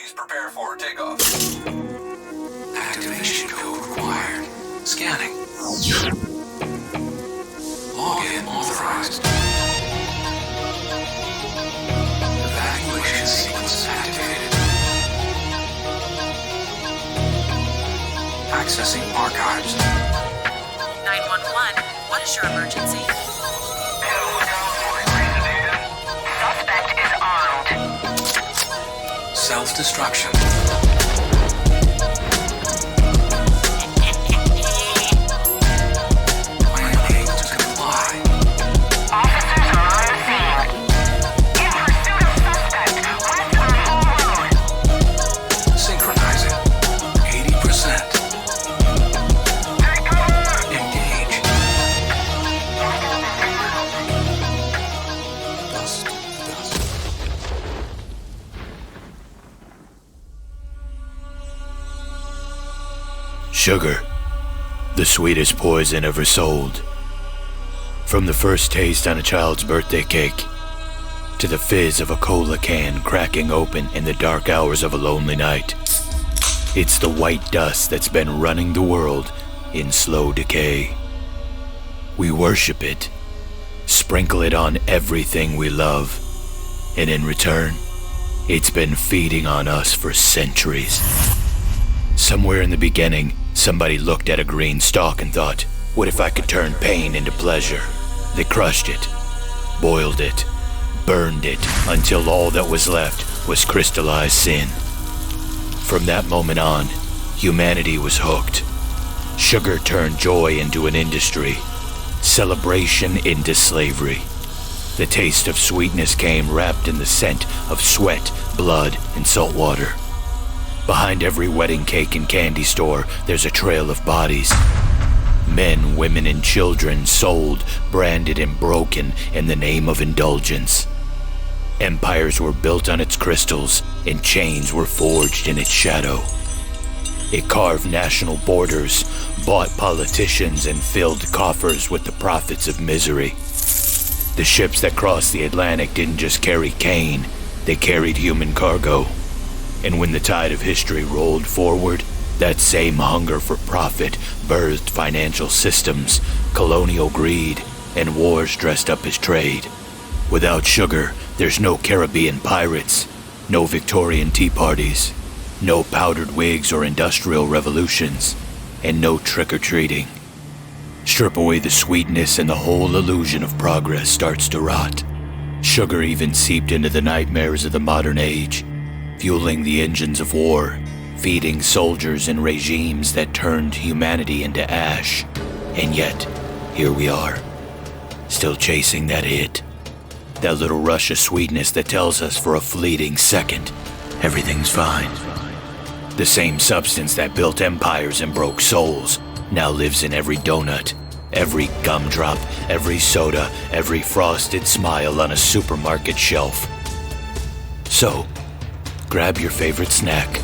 Please prepare for takeoff. Activation code required. Scanning. Login authorized. Evacuation sequence activated. Accessing archives. 911, what is your emergency? Suspect is armed. Self-destruction. Planning to comply. Officers are on the scene. In pursuit of suspect, west on Hall Road. Synchronizing. 80%. Take cover! Engage. Dust to dust. Sugar, the sweetest poison ever sold. From the first taste on a child's birthday cake, to the fizz of a cola can cracking open in the dark hours of a lonely night. It's the white dust that's been running the world in slow decay. We worship it, sprinkle it on everything we love, and in return, it's been feeding on us for centuries. Somewhere in the beginning, somebody looked at a green stalk and thought, what if I could turn pain into pleasure? They crushed it, boiled it, burned it, until all that was left was crystallized sin. From that moment on, humanity was hooked. Sugar turned joy into an industry, celebration into slavery. The taste of sweetness came wrapped in the scent of sweat, blood, and salt water. Behind every wedding cake and candy store, there's a trail of bodies. Men, women, and children sold, branded, and broken in the name of indulgence. Empires were built on its crystals, and chains were forged in its shadow. It carved national borders, bought politicians, and filled coffers with the profits of misery. The ships that crossed the Atlantic didn't just carry cane, they carried human cargo. And when the tide of history rolled forward, that same hunger for profit birthed financial systems, colonial greed, and wars dressed up as trade. Without sugar, there's no Caribbean pirates, no Victorian tea parties, no powdered wigs or industrial revolutions, and no trick-or-treating. Strip away the sweetness and the whole illusion of progress starts to rot. Sugar even seeped into the nightmares of the modern age, fueling the engines of war, feeding soldiers and regimes that turned humanity into ash. And yet, here we are, still chasing that hit. That little rush of sweetness that tells us for a fleeting second, everything's fine. The same substance that built empires and broke souls now lives in every donut, every gumdrop, every soda, every frosted smile on a supermarket shelf. So, grab your favorite snack,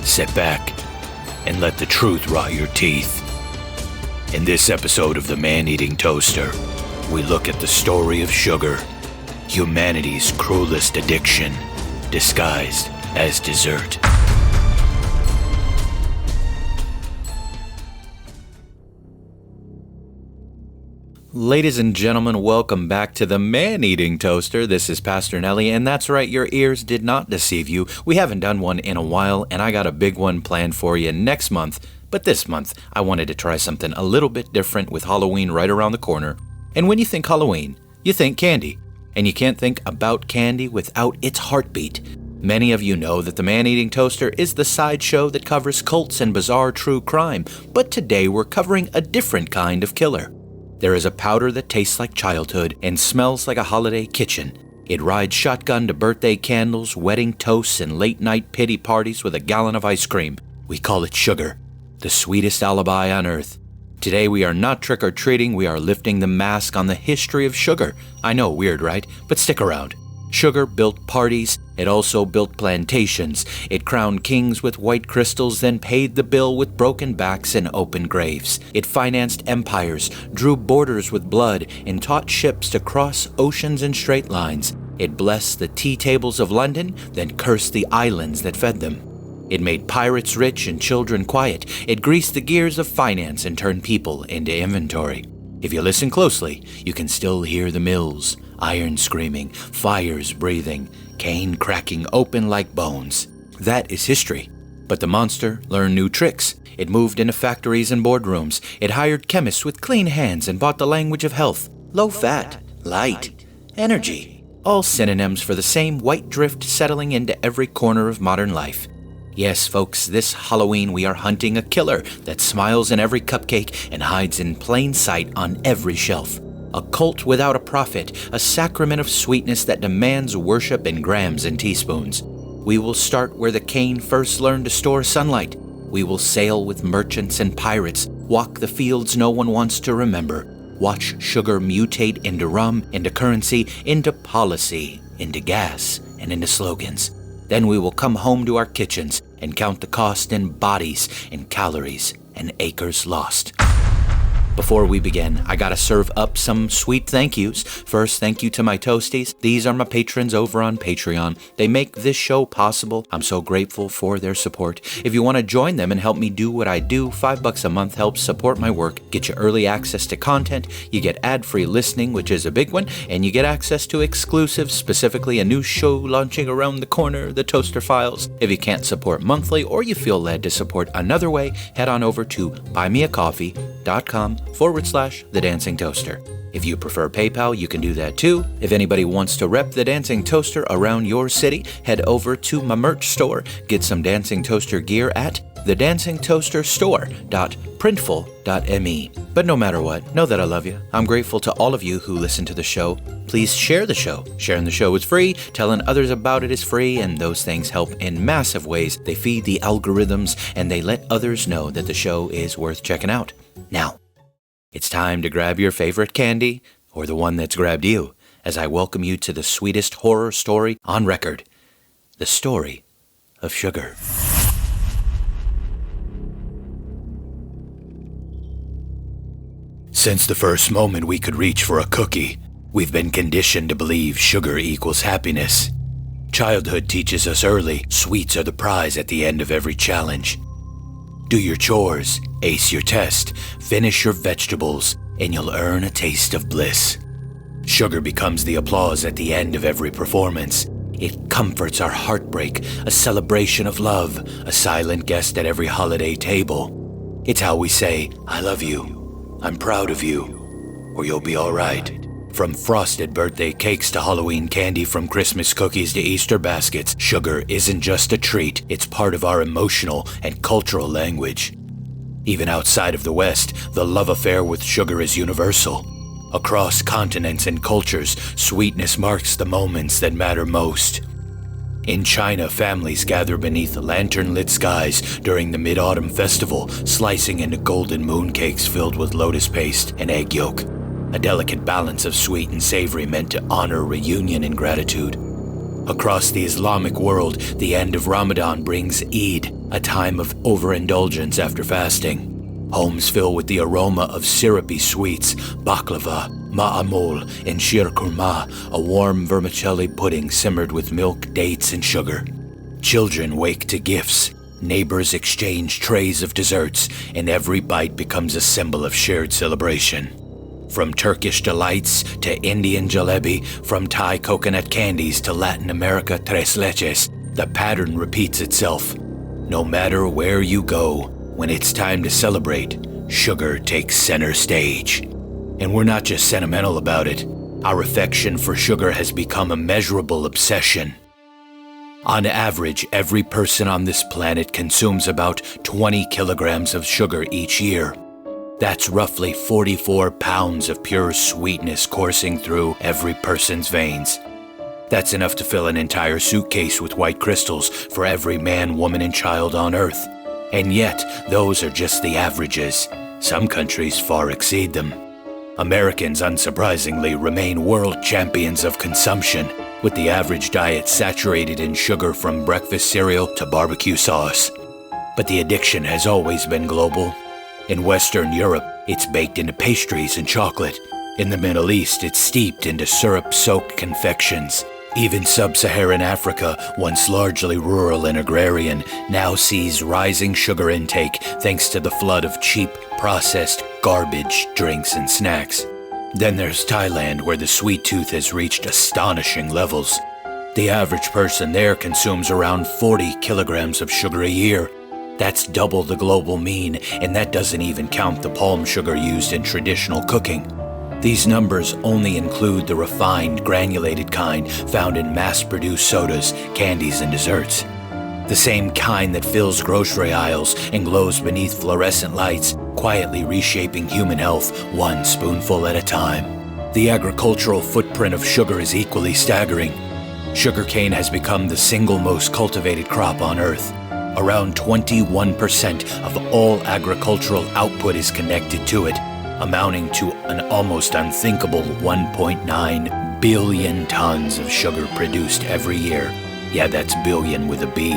sit back, and let the truth rot your teeth. In this episode of The Man-Eating Toaster, we look at the story of sugar, humanity's cruelest addiction, disguised as dessert. Ladies and gentlemen, welcome back to the Man-Eating Toaster. This is Pastor Nelly, and that's right, your ears did not deceive you. We haven't done one in a while, and I got a big one planned for you next month. But this month, I wanted to try something a little bit different with Halloween right around the corner. And when you think Halloween, you think candy. And you can't think about candy without its heartbeat. Many of you know that the Man-Eating Toaster is the sideshow that covers cults and bizarre true crime. But today we're covering a different kind of killer. There is a powder that tastes like childhood and smells like a holiday kitchen. It rides shotgun to birthday candles, wedding toasts, and late-night pity parties with a gallon of ice cream. We call it sugar, the sweetest alibi on earth. Today we are not trick-or-treating, we are lifting the mask on the history of sugar. I know, weird, right? But stick around. Sugar built parties, it also built plantations. It crowned kings with white crystals, then paid the bill with broken backs and open graves. It financed empires, drew borders with blood, and taught ships to cross oceans in straight lines. It blessed the tea tables of London, then cursed the islands that fed them. It made pirates rich and children quiet. It greased the gears of finance and turned people into inventory. If you listen closely, you can still hear the mills, iron screaming, fires breathing, cane cracking open like bones. That is history. But the monster learned new tricks. It moved into factories and boardrooms. It hired chemists with clean hands and bought the language of health. Low fat, light, energy. All synonyms for the same white drift settling into every corner of modern life. Yes, folks, this Halloween we are hunting a killer that smiles in every cupcake and hides in plain sight on every shelf. A cult without a prophet, a sacrament of sweetness that demands worship in grams and teaspoons. We will start where the cane first learned to store sunlight. We will sail with merchants and pirates, walk the fields no one wants to remember, watch sugar mutate into rum, into currency, into policy, into gas, and into slogans. Then we will come home to our kitchens and count the cost in bodies, in calories, and acres lost. Before we begin, I gotta serve up some sweet thank yous. First, thank you to my toasties. These are my patrons over on Patreon. They make this show possible. I'm so grateful for their support. If you want to join them and help me do what I do, $5 a month helps support my work, get you early access to content, you get ad-free listening, which is a big one, and you get access to exclusives, specifically a new show launching around the corner, the Toaster Files. If you can't support monthly or you feel led to support another way, head on over to buymeacoffee.com/The Dancing Toaster. If you prefer PayPal, you can do that too. If anybody wants to rep the Dancing Toaster around your city, head over to my merch store. Get some Dancing Toaster gear at thedancingtoasterstore.printful.me. But no matter what, know that I love you. I'm grateful to all of you who listen to the show. Please share the show. Sharing the show is free. Telling others about it is free, and those things help in massive ways. They feed the algorithms, and they let others know that the show is worth checking out. Now, it's time to grab your favorite candy, or the one that's grabbed you, as I welcome you to the sweetest horror story on record, the story of sugar. Since the first moment we could reach for a cookie, we've been conditioned to believe sugar equals happiness. Childhood teaches us early, sweets are the prize at the end of every challenge. Do your chores, ace your test, finish your vegetables, and you'll earn a taste of bliss. Sugar becomes the applause at the end of every performance. It comforts our heartbreak, a celebration of love, a silent guest at every holiday table. It's how we say, I love you, I'm proud of you, or you'll be all right. From frosted birthday cakes to Halloween candy, from Christmas cookies to Easter baskets, sugar isn't just a treat, it's part of our emotional and cultural language. Even outside of the West, the love affair with sugar is universal. Across continents and cultures, sweetness marks the moments that matter most. In China, families gather beneath lantern-lit skies during the Mid-Autumn Festival, slicing into golden mooncakes filled with lotus paste and egg yolk. A delicate balance of sweet and savory meant to honor reunion and gratitude. Across the Islamic world, the end of Ramadan brings Eid, a time of overindulgence after fasting. Homes fill with the aroma of syrupy sweets, baklava, ma'amol, and shir kurma, a warm vermicelli pudding simmered with milk, dates, and sugar. Children wake to gifts. Neighbors exchange trays of desserts, and every bite becomes a symbol of shared celebration. From Turkish delights to Indian jalebi, from Thai coconut candies to Latin America tres leches, the pattern repeats itself. No matter where you go, when it's time to celebrate, sugar takes center stage. And we're not just sentimental about it. Our affection for sugar has become a measurable obsession. On average, every person on this planet consumes about 20 kilograms of sugar each year. That's roughly 44 pounds of pure sweetness coursing through every person's veins. That's enough to fill an entire suitcase with white crystals for every man, woman, and child on Earth. And yet, those are just the averages. Some countries far exceed them. Americans, unsurprisingly, remain world champions of consumption, with the average diet saturated in sugar from breakfast cereal to barbecue sauce. But the addiction has always been global. In Western Europe, it's baked into pastries and chocolate. In the Middle East, it's steeped into syrup-soaked confections. Even sub-Saharan Africa, once largely rural and agrarian, now sees rising sugar intake thanks to the flood of cheap, processed garbage, drinks, and snacks. Then there's Thailand, where the sweet tooth has reached astonishing levels. The average person there consumes around 40 kilograms of sugar a year. That's double the global mean, and that doesn't even count the palm sugar used in traditional cooking. These numbers only include the refined, granulated kind found in mass-produced sodas, candies, and desserts. The same kind that fills grocery aisles and glows beneath fluorescent lights, quietly reshaping human health one spoonful at a time. The agricultural footprint of sugar is equally staggering. Sugarcane has become the single most cultivated crop on Earth. Around 21% of all agricultural output is connected to it, amounting to an almost unthinkable 1.9 billion tons of sugar produced every year. Yeah, that's billion with a B.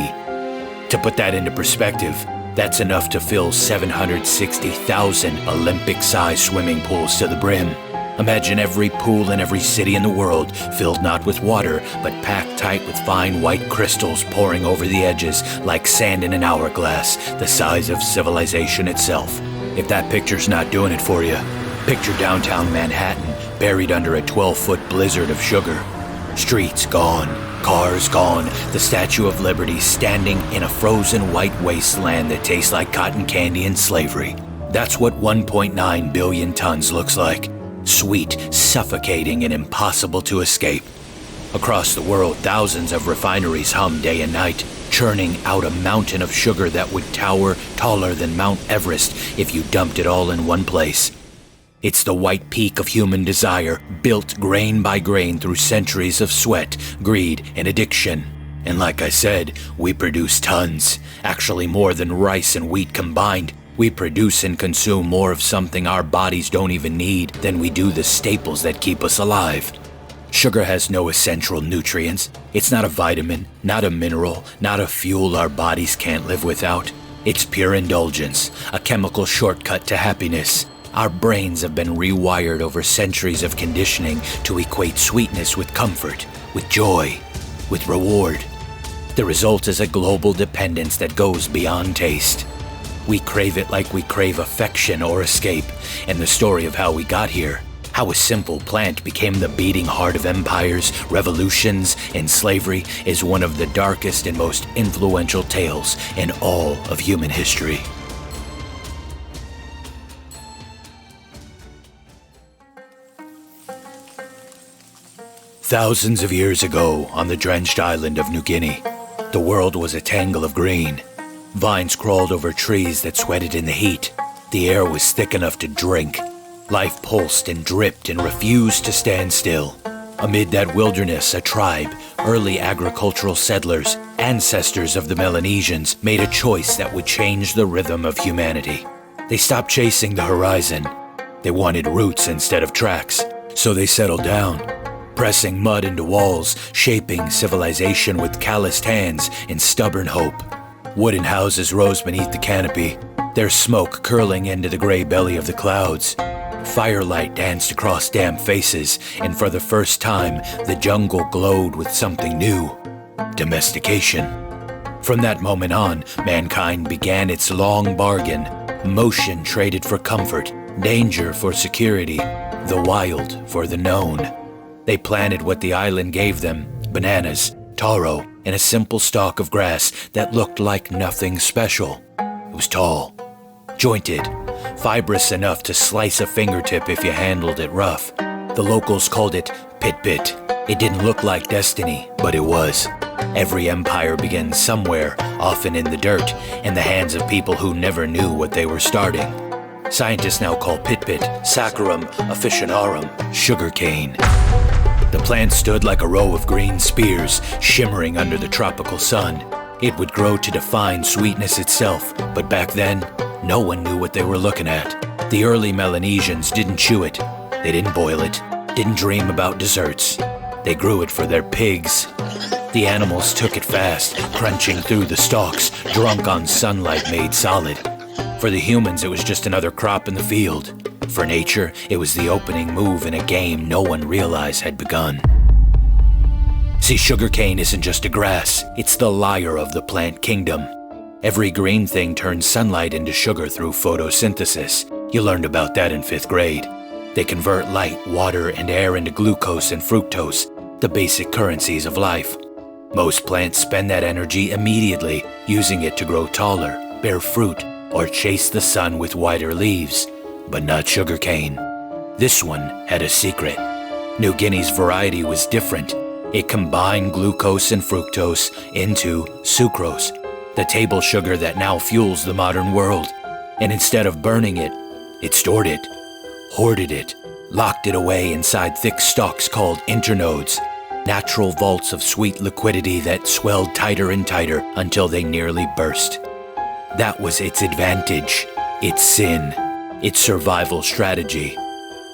To put that into perspective, that's enough to fill 760,000 Olympic-sized swimming pools to the brim. Imagine every pool in every city in the world filled not with water, but packed tight with fine white crystals pouring over the edges like sand in an hourglass, the size of civilization itself. If that picture's not doing it for you, picture downtown Manhattan buried under a 12-foot blizzard of sugar. Streets gone, cars gone, the Statue of Liberty standing in a frozen white wasteland that tastes like cotton candy and slavery. That's what 1.9 billion tons looks like. Sweet, suffocating, and impossible to escape. Across the world, thousands of refineries hum day and night, churning out a mountain of sugar that would tower taller than Mount Everest if you dumped it all in one place. It's the white peak of human desire, built grain by grain through centuries of sweat, greed, and addiction. And like I said, we produce tons, actually more than rice and wheat combined. We produce and consume more of something our bodies don't even need than we do the staples that keep us alive. Sugar has no essential nutrients. It's not a vitamin, not a mineral, not a fuel our bodies can't live without. It's pure indulgence, a chemical shortcut to happiness. Our brains have been rewired over centuries of conditioning to equate sweetness with comfort, with joy, with reward. The result is a global dependence that goes beyond taste. We crave it like we crave affection or escape, and the story of how we got here, how a simple plant became the beating heart of empires, revolutions, and slavery, is one of the darkest and most influential tales in all of human history. Thousands of years ago, on the drenched island of New Guinea, the world was a tangle of green. Vines crawled over trees that sweated in the heat. The air was thick enough to drink. Life pulsed and dripped and refused to stand still. Amid that wilderness, a tribe, early agricultural settlers, ancestors of the Melanesians, made a choice that would change the rhythm of humanity. They stopped chasing the horizon. They wanted roots instead of tracks, so they settled down, pressing mud into walls, shaping civilization with calloused hands and stubborn hope. Wooden houses rose beneath the canopy, their smoke curling into the gray belly of the clouds. Firelight danced across damp faces, and for the first time, the jungle glowed with something new: domestication. From that moment on, mankind began its long bargain: motion traded for comfort, danger for security, the wild for the known. They planted what the island gave them: bananas, taro, and a simple stalk of grass that looked like nothing special. It was tall, jointed, fibrous enough to slice a fingertip if you handled it rough. The locals called it pit-pit. It didn't look like destiny, but it was. Every empire begins somewhere, often in the dirt, in the hands of people who never knew what they were starting. Scientists now call pit-pit Saccharum officinarum, sugarcane. The plant stood like a row of green spears shimmering under the tropical sun. It would grow to define sweetness itself, but back then, no one knew what they were looking at. The early Melanesians didn't chew it. They didn't boil it, didn't dream about desserts. They grew it for their pigs. The animals took it fast, crunching through the stalks, drunk on sunlight made solid. For the humans, it was just another crop in the field. For nature, it was the opening move in a game no one realized had begun. See, sugarcane isn't just a grass, it's the lyre of the plant kingdom. Every green thing turns sunlight into sugar through photosynthesis. You learned about that in 5th grade. They convert light, water, and air into glucose and fructose, the basic currencies of life. Most plants spend that energy immediately, using it to grow taller, bear fruit, or chase the sun with wider leaves. But not sugarcane. This one had a secret. New Guinea's variety was different. It combined glucose and fructose into sucrose, the table sugar that now fuels the modern world. And instead of burning it, it stored it, hoarded it, locked it away inside thick stalks called internodes, natural vaults of sweet liquidity that swelled tighter and tighter until they nearly burst. That was its advantage, its sin, its survival strategy.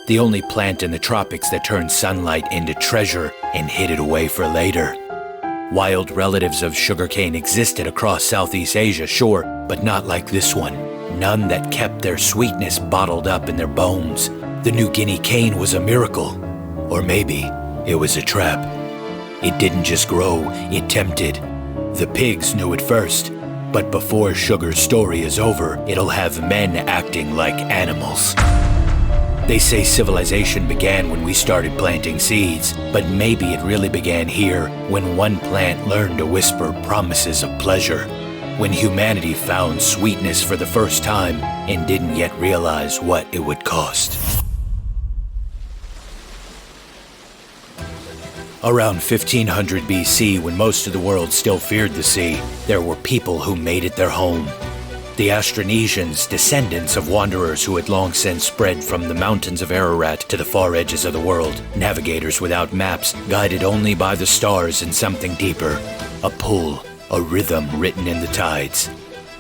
The only plant in the tropics that turned sunlight into treasure and hid it away for later. Wild relatives of sugarcane existed across Southeast Asia, sure, but not like this one. None that kept their sweetness bottled up in their bones. The New Guinea cane was a miracle. Or maybe it was a trap. It didn't just grow, it tempted. The pigs knew it first. But before Sugar's story is over, it'll have men acting like animals. They say civilization began when we started planting seeds, but maybe it really began here when one plant learned to whisper promises of pleasure, when humanity found sweetness for the first time and didn't yet realize what it would cost. Around 1500 BC, when most of the world still feared the sea, there were people who made it their home. The Austronesians, descendants of wanderers who had long since spread from the mountains of Ararat to the far edges of the world, navigators without maps, guided only by the stars and something deeper, a pull, a rhythm written in the tides.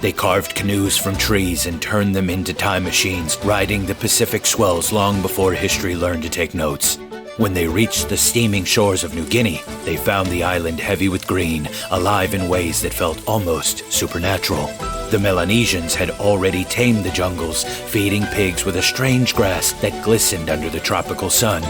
They carved canoes from trees and turned them into time machines, riding the Pacific swells long before history learned to take notes. When they reached the steaming shores of New Guinea, they found the island heavy with green, alive in ways that felt almost supernatural. The Melanesians had already tamed the jungles, feeding pigs with a strange grass that glistened under the tropical sun.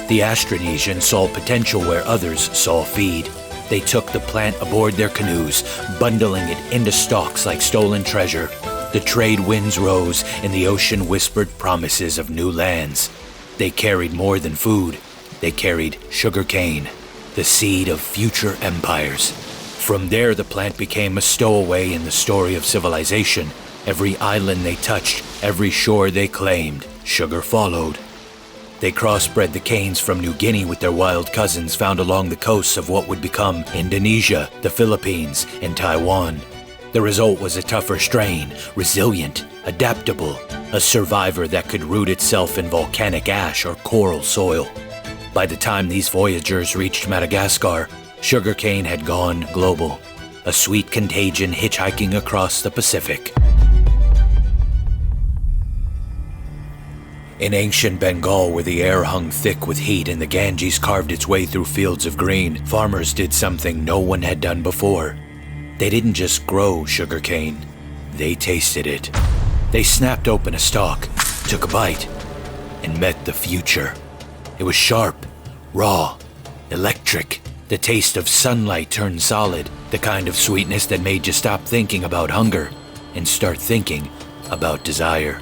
The Austronesians saw potential where others saw feed. They took the plant aboard their canoes, bundling it into stalks like stolen treasure. The trade winds rose, and the ocean whispered promises of new lands. They carried more than food. They carried sugarcane, the seed of future empires. From there, the plant became a stowaway in the story of civilization. Every island they touched, every shore they claimed, sugar followed. They crossbred the canes from New Guinea with their wild cousins found along the coasts of what would become Indonesia, the Philippines, and Taiwan. The result was a tougher strain, resilient, adaptable, a survivor that could root itself in volcanic ash or coral soil. By the time these voyagers reached Madagascar, sugarcane had gone global, a sweet contagion hitchhiking across the Pacific. In ancient Bengal, where the air hung thick with heat and the Ganges carved its way through fields of green, farmers did something no one had done before. They didn't just grow sugarcane, they tasted it. They snapped open a stalk, took a bite, and met the future. It was sharp, raw, electric. The taste of sunlight turned solid, the kind of sweetness that made you stop thinking about hunger and start thinking about desire.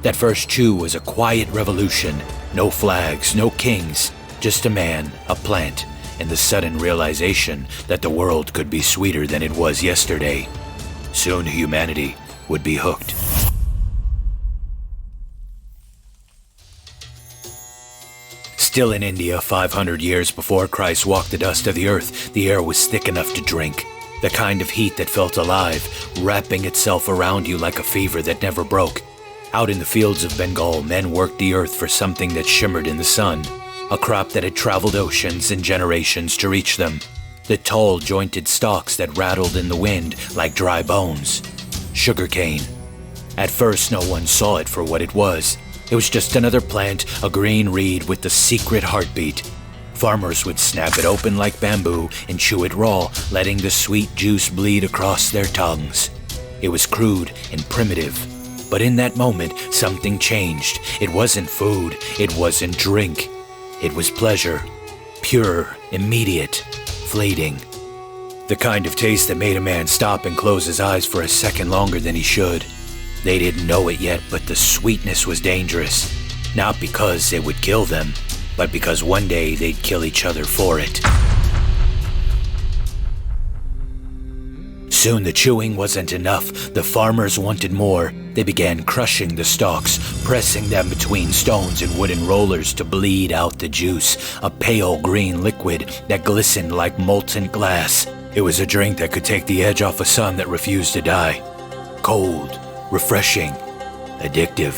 That first chew was a quiet revolution. No flags, no kings, just a man, a plant, and the sudden realization that the world could be sweeter than it was yesterday. Soon humanity would be hooked. Still in India, 500 years before Christ walked the dust of the earth, the air was thick enough to drink. The kind of heat that felt alive, wrapping itself around you like a fever that never broke. Out in the fields of Bengal, men worked the earth for something that shimmered in the sun, a crop that had traveled oceans and generations to reach them. The tall, jointed stalks that rattled in the wind like dry bones. Sugarcane. At first, no one saw it for what it was. It was just another plant, a green reed with the secret heartbeat. Farmers would snap it open like bamboo and chew it raw, letting the sweet juice bleed across their tongues. It was crude and primitive. But in that moment, something changed. It wasn't food. It wasn't drink. It was pleasure. Pure, immediate. fleeting. The kind of taste that made a man stop and close his eyes for a second longer than he should. They didn't know it yet, but the sweetness was dangerous. Not because it would kill them, but because one day they'd kill each other for it. Soon the chewing wasn't enough. The farmers wanted more. They began crushing the stalks, pressing them between stones and wooden rollers to bleed out the juice, a pale green liquid that glistened like molten glass. It was a drink that could take the edge off a sun that refused to die. Cold, refreshing, addictive.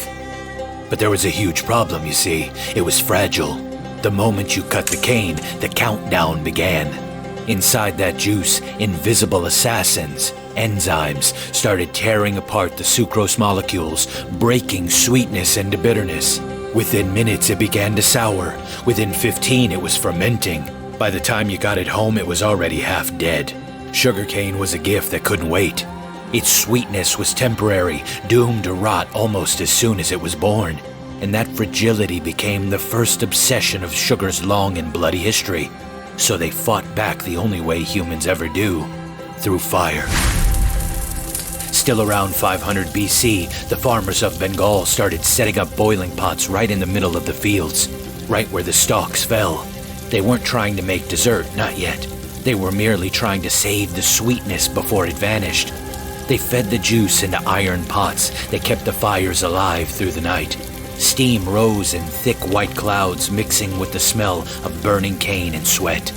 But there was a huge problem, you see. It was fragile. The moment you cut the cane, the countdown began. Inside that juice, invisible assassins, enzymes, started tearing apart the sucrose molecules, breaking sweetness into bitterness. Within minutes, it began to sour. Within 15, it was fermenting. By the time you got it home, it was already half dead. Sugarcane was a gift that couldn't wait. Its sweetness was temporary, doomed to rot almost as soon as it was born. And that fragility became the first obsession of sugar's long and bloody history. So they fought back the only way humans ever do, through fire. Still around 500 BC, the farmers of Bengal started setting up boiling pots right in the middle of the fields, right where the stalks fell. They weren't trying to make dessert, not yet. They were merely trying to save the sweetness before it vanished. They fed the juice into iron pots that kept the fires alive through the night. Steam rose in thick white clouds mixing with the smell of burning cane and sweat.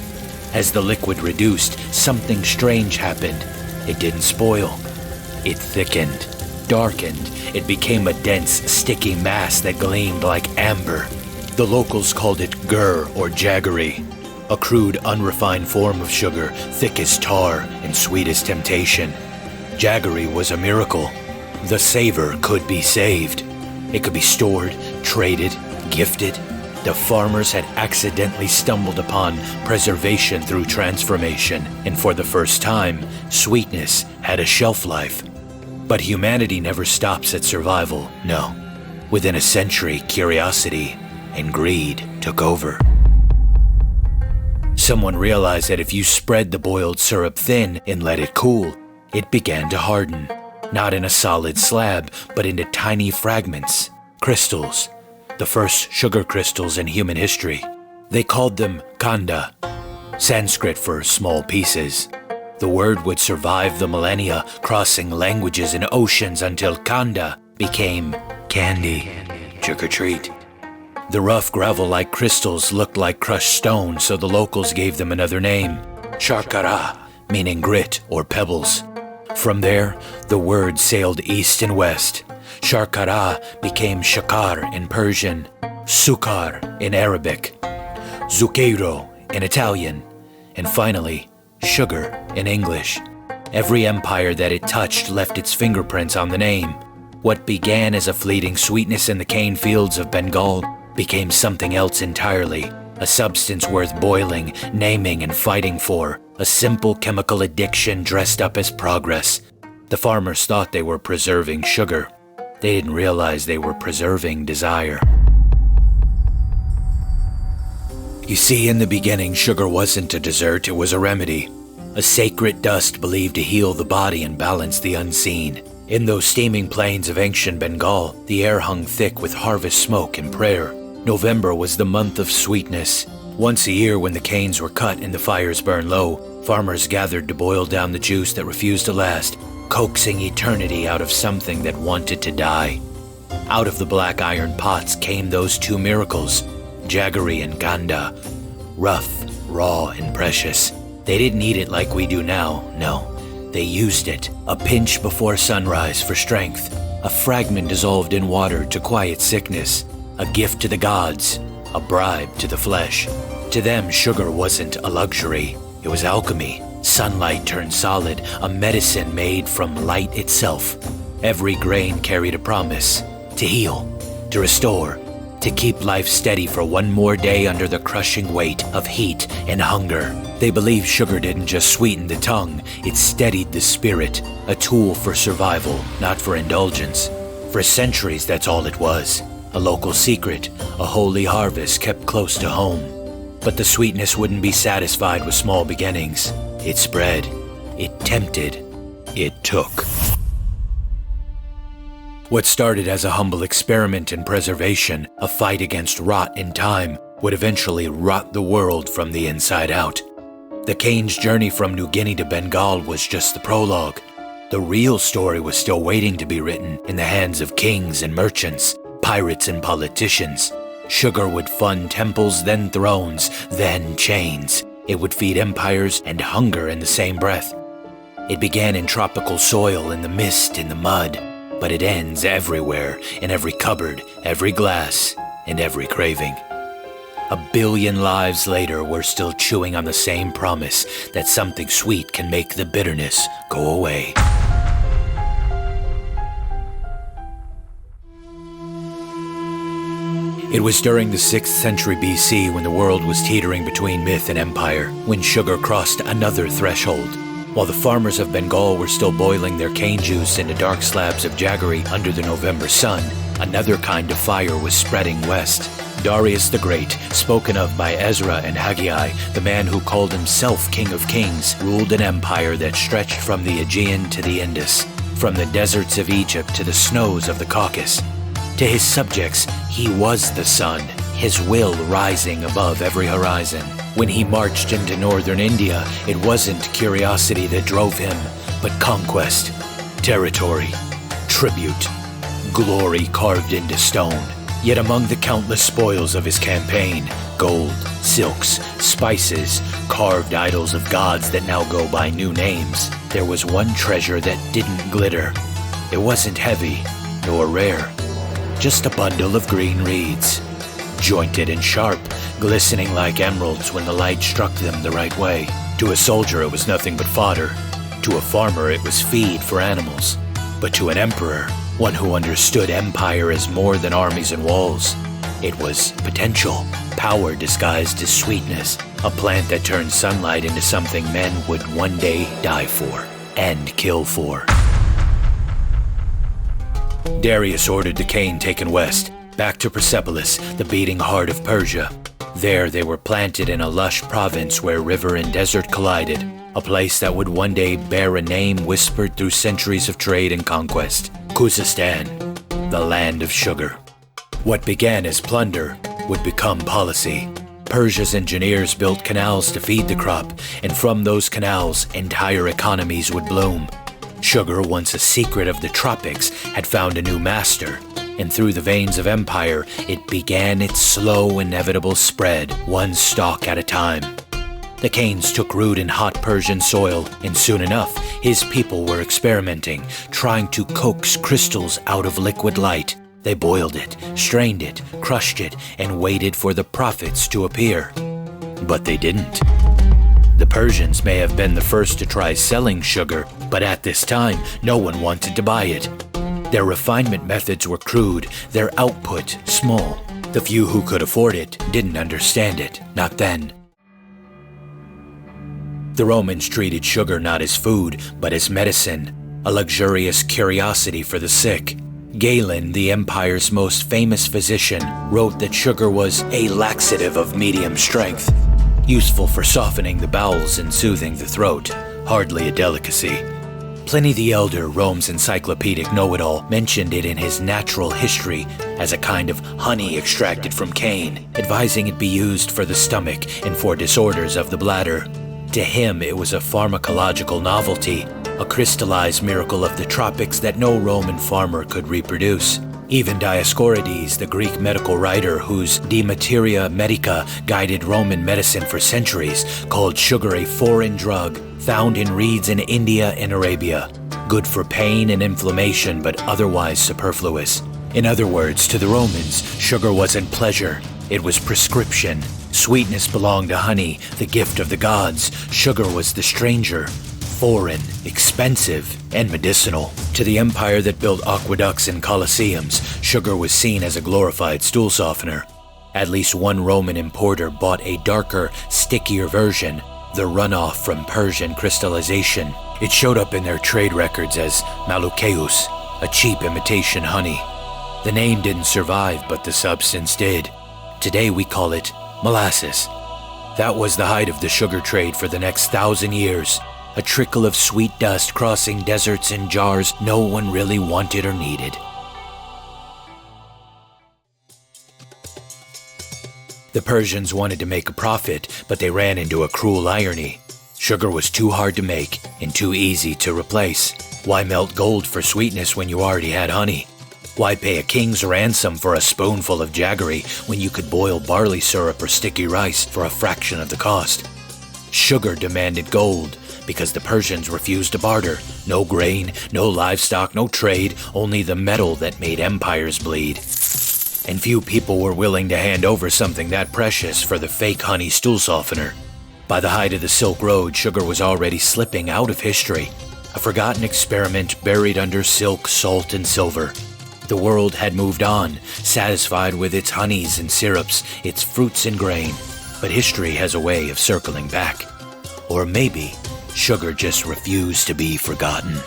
As the liquid reduced, something strange happened. It didn't spoil. It thickened, darkened. It became a dense, sticky mass that gleamed like amber. The locals called it gur or jaggery, a crude, unrefined form of sugar, thick as tar and sweet as temptation. Jaggery was a miracle. The savor could be saved. It could be stored, traded, gifted. The farmers had accidentally stumbled upon preservation through transformation, and for the first time, sweetness had a shelf life. But humanity never stops at survival, no. Within a century, curiosity and greed took over. Someone realized that if you spread the boiled syrup thin and let it cool, it began to harden. Not in a solid slab, but into tiny fragments, crystals, the first sugar crystals in human history. They called them kanda, Sanskrit for small pieces. The word would survive the millennia, crossing languages and oceans until kanda became candy, trick or treat. The rough gravel-like crystals looked like crushed stone, so the locals gave them another name, sharkara, meaning grit or pebbles. From there, the word sailed east and west. Sharkara became shakar in Persian, sukar in Arabic, zucchero in Italian, and finally, sugar in English. Every empire that it touched left its fingerprints on the name. What began as a fleeting sweetness in the cane fields of Bengal became something else entirely, a substance worth boiling, naming, and fighting for, a simple chemical addiction dressed up as progress. The farmers thought they were preserving sugar. They didn't realize they were preserving desire. You see, in the beginning, sugar wasn't a dessert, it was a remedy. A sacred dust believed to heal the body and balance the unseen. In those steaming plains of ancient Bengal, the air hung thick with harvest smoke and prayer. November was the month of sweetness. Once a year, when the canes were cut and the fires burned low, farmers gathered to boil down the juice that refused to last, coaxing eternity out of something that wanted to die. Out of the black iron pots came those two miracles, jaggery and ganda, rough, raw, and precious. They didn't eat it like we do now, no. They used it, a pinch before sunrise for strength, a fragment dissolved in water to quiet sickness, a gift to the gods, a bribe to the flesh. To them, sugar wasn't a luxury, it was alchemy. Sunlight turned solid, a medicine made from light itself. Every grain carried a promise, to heal, to restore, to keep life steady for one more day under the crushing weight of heat and hunger. They believed sugar didn't just sweeten the tongue, it steadied the spirit, a tool for survival, not for indulgence. For centuries, that's all it was. A local secret, a holy harvest kept close to home. But the sweetness wouldn't be satisfied with small beginnings. It spread. It tempted. It took. What started as a humble experiment in preservation, a fight against rot in time, would eventually rot the world from the inside out. The cane's journey from New Guinea to Bengal was just the prologue. The real story was still waiting to be written in the hands of kings and merchants, pirates and politicians. Sugar would fund temples, then thrones, then chains. It would feed empires and hunger in the same breath. It began in tropical soil, in the mist, in the mud, but it ends everywhere, in every cupboard, every glass, and every craving. 1 billion lives later, we're still chewing on the same promise that something sweet can make the bitterness go away. It was during the 6th century BC, when the world was teetering between myth and empire, when sugar crossed another threshold. While the farmers of Bengal were still boiling their cane juice into dark slabs of jaggery under the November sun, another kind of fire was spreading west. Darius the Great, spoken of by Ezra and Haggai, the man who called himself King of Kings, ruled an empire that stretched from the Aegean to the Indus, from the deserts of Egypt to the snows of the Caucasus. To his subjects, he was the sun, his will rising above every horizon. When he marched into northern India, it wasn't curiosity that drove him, but conquest, territory, tribute, glory carved into stone. Yet among the countless spoils of his campaign, gold, silks, spices, carved idols of gods that now go by new names, there was one treasure that didn't glitter. It wasn't heavy, nor rare. Just a bundle of green reeds, jointed and sharp, glistening like emeralds when the light struck them the right way. To a soldier, it was nothing but fodder. To a farmer, it was feed for animals. But to an emperor, one who understood empire as more than armies and walls, it was potential, power disguised as sweetness, a plant that turned sunlight into something men would one day die for and kill for. Darius ordered the cane taken west, back to Persepolis, the beating heart of Persia. There they were planted in a lush province where river and desert collided, a place that would one day bear a name whispered through centuries of trade and conquest: Khuzestan, the land of sugar. What began as plunder would become policy. Persia's engineers built canals to feed the crop, and from those canals, entire economies would bloom. Sugar, once a secret of the tropics, had found a new master, and through the veins of empire, it began its slow, inevitable spread, one stalk at a time. The canes took root in hot Persian soil, and soon enough, his people were experimenting, trying to coax crystals out of liquid light. They boiled it, strained it, crushed it, and waited for the prophets to appear. But they didn't. The Persians may have been the first to try selling sugar, but at this time, no one wanted to buy it. Their refinement methods were crude, their output small. The few who could afford it didn't understand it, not then. The Romans treated sugar not as food, but as medicine, a luxurious curiosity for the sick. Galen, the empire's most famous physician, wrote that sugar was a laxative of medium strength, useful for softening the bowels and soothing the throat, hardly a delicacy. Pliny the Elder, Rome's encyclopedic know-it-all, mentioned it in his Natural History as a kind of honey extracted from cane, advising it be used for the stomach and for disorders of the bladder. To him, it was a pharmacological novelty, a crystallized miracle of the tropics that no Roman farmer could reproduce. Even Dioscorides, the Greek medical writer whose De Materia Medica guided Roman medicine for centuries, called sugar a foreign drug found in reeds in India and Arabia, good for pain and inflammation but otherwise superfluous. In other words, to the Romans, sugar wasn't pleasure, it was prescription. Sweetness belonged to honey, the gift of the gods. Sugar was the stranger, foreign, expensive, and medicinal. To the empire that built aqueducts and colosseums, sugar was seen as a glorified stool softener. At least one Roman importer bought a darker, stickier version, the runoff from Persian crystallization. It showed up in their trade records as Malukeus, a cheap imitation honey. The name didn't survive, but the substance did. Today we call it molasses. That was the height of the sugar trade for the next 1,000 years. A trickle of sweet dust crossing deserts in jars no one really wanted or needed. The Persians wanted to make a profit, but they ran into a cruel irony. Sugar was too hard to make and too easy to replace. Why melt gold for sweetness when you already had honey? Why pay a king's ransom for a spoonful of jaggery when you could boil barley syrup or sticky rice for a fraction of the cost? Sugar demanded gold because the Persians refused to barter. No grain, no livestock, no trade, only the metal that made empires bleed. And few people were willing to hand over something that precious for the fake honey stool softener. By the height of the Silk Road, sugar was already slipping out of history, a forgotten experiment buried under silk, salt, and silver. The world had moved on, satisfied with its honeys and syrups, its fruits and grain. But history has a way of circling back. Or maybe sugar just refused to be forgotten.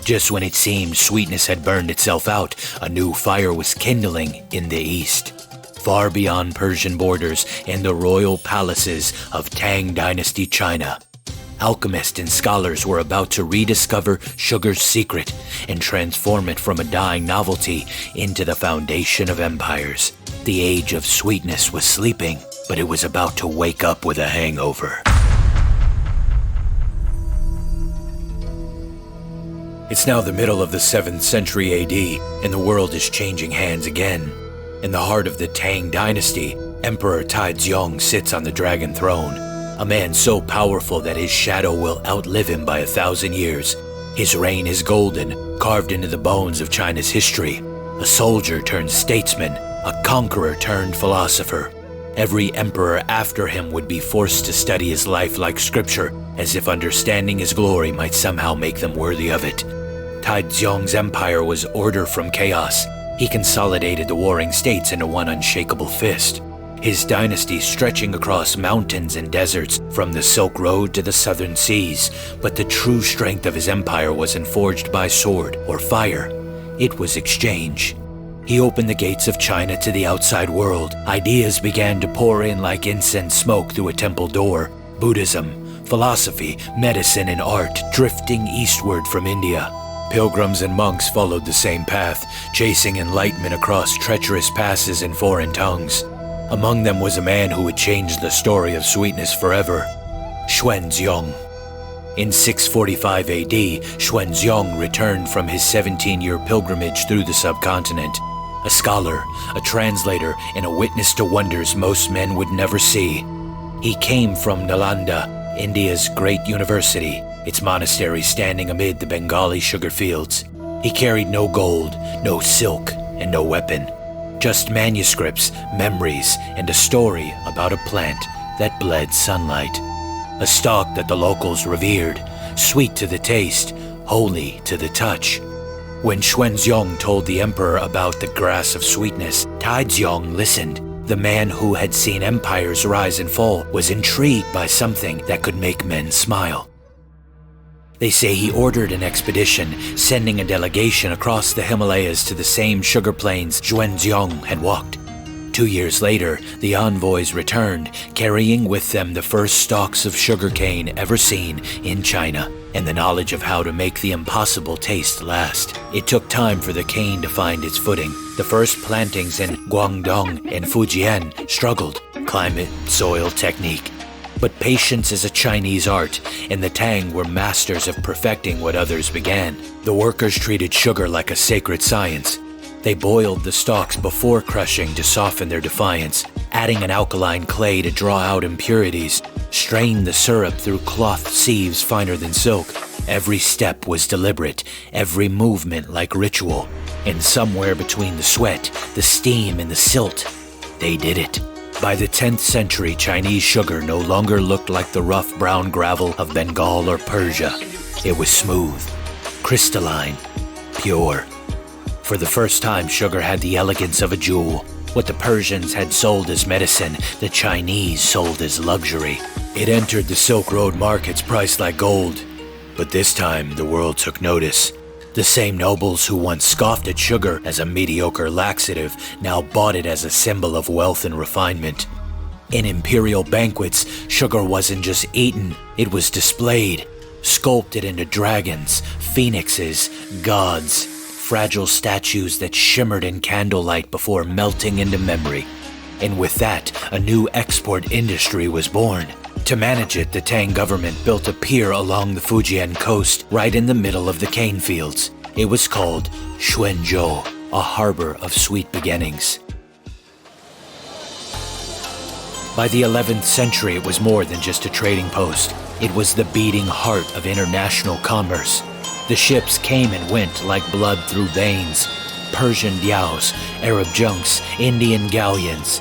Just when it seemed sweetness had burned itself out, a new fire was kindling in the east. Far beyond Persian borders and the royal palaces of Tang Dynasty China, alchemists and scholars were about to rediscover sugar's secret and transform it from a dying novelty into the foundation of empires. The age of sweetness was sleeping, but it was about to wake up with a hangover. It's now the middle of the 7th century AD, and the world is changing hands again. In the heart of the Tang Dynasty, Emperor Taizong sits on the dragon throne, a man so powerful that his shadow will outlive him by 1,000 years. His reign is golden, carved into the bones of China's history. A soldier turned statesman, a conqueror turned philosopher. Every emperor after him would be forced to study his life like scripture, as if understanding his glory might somehow make them worthy of it. Taizong's empire was order from chaos. He consolidated the warring states into one unshakable fist. His dynasty stretching across mountains and deserts from the Silk Road to the southern seas. But the true strength of his empire wasn't forged by sword or fire. It was exchange. He opened the gates of China to the outside world. Ideas began to pour in like incense smoke through a temple door. Buddhism, philosophy, medicine, and art drifting eastward from India. Pilgrims and monks followed the same path, chasing enlightenment across treacherous passes in foreign tongues. Among them was a man who would change the story of sweetness forever, Xuanzang. In 645 AD, Xuanzang returned from his 17-year pilgrimage through the subcontinent. A scholar, a translator, and a witness to wonders most men would never see. He came from Nalanda, India's great university, its monastery standing amid the Bengali sugar fields. He carried no gold, no silk, and no weapon. Just manuscripts, memories, and a story about a plant that bled sunlight. A stalk that the locals revered, sweet to the taste, holy to the touch. When Xuanzang told the emperor about the grass of sweetness, Taizong listened. The man who had seen empires rise and fall was intrigued by something that could make men smile. They say he ordered an expedition, sending a delegation across the Himalayas to the same sugar plains Xuanzang had walked. 2 years later, the envoys returned, carrying with them the first stalks of sugarcane ever seen in China, and the knowledge of how to make the impossible taste last. It took time for the cane to find its footing. The first plantings in Guangdong and Fujian struggled. Climate, soil, technique. But patience is a Chinese art, and the Tang were masters of perfecting what others began. The workers treated sugar like a sacred science. They boiled the stalks before crushing to soften their defiance, adding an alkaline clay to draw out impurities, strained the syrup through cloth sieves finer than silk. Every step was deliberate, every movement like ritual. And somewhere between the sweat, the steam, and the silt, they did it. By the 10th century, Chinese sugar no longer looked like the rough brown gravel of Bengal or Persia. It was smooth, crystalline, pure. For the first time, sugar had the elegance of a jewel. What the Persians had sold as medicine, the Chinese sold as luxury. It entered the Silk Road markets priced like gold. But this time, the world took notice. The same nobles who once scoffed at sugar as a mediocre laxative now bought it as a symbol of wealth and refinement. In imperial banquets, sugar wasn't just eaten, it was displayed, sculpted into dragons, phoenixes, gods, fragile statues that shimmered in candlelight before melting into memory. And with that, a new export industry was born. To manage it, the Tang government built a pier along the Fujian coast, right in the middle of the cane fields. It was called Xuanzhou, a harbor of sweet beginnings. By the 11th century, it was more than just a trading post. It was the beating heart of international commerce. The ships came and went like blood through veins. Persian dhows, Arab junks, Indian galleons.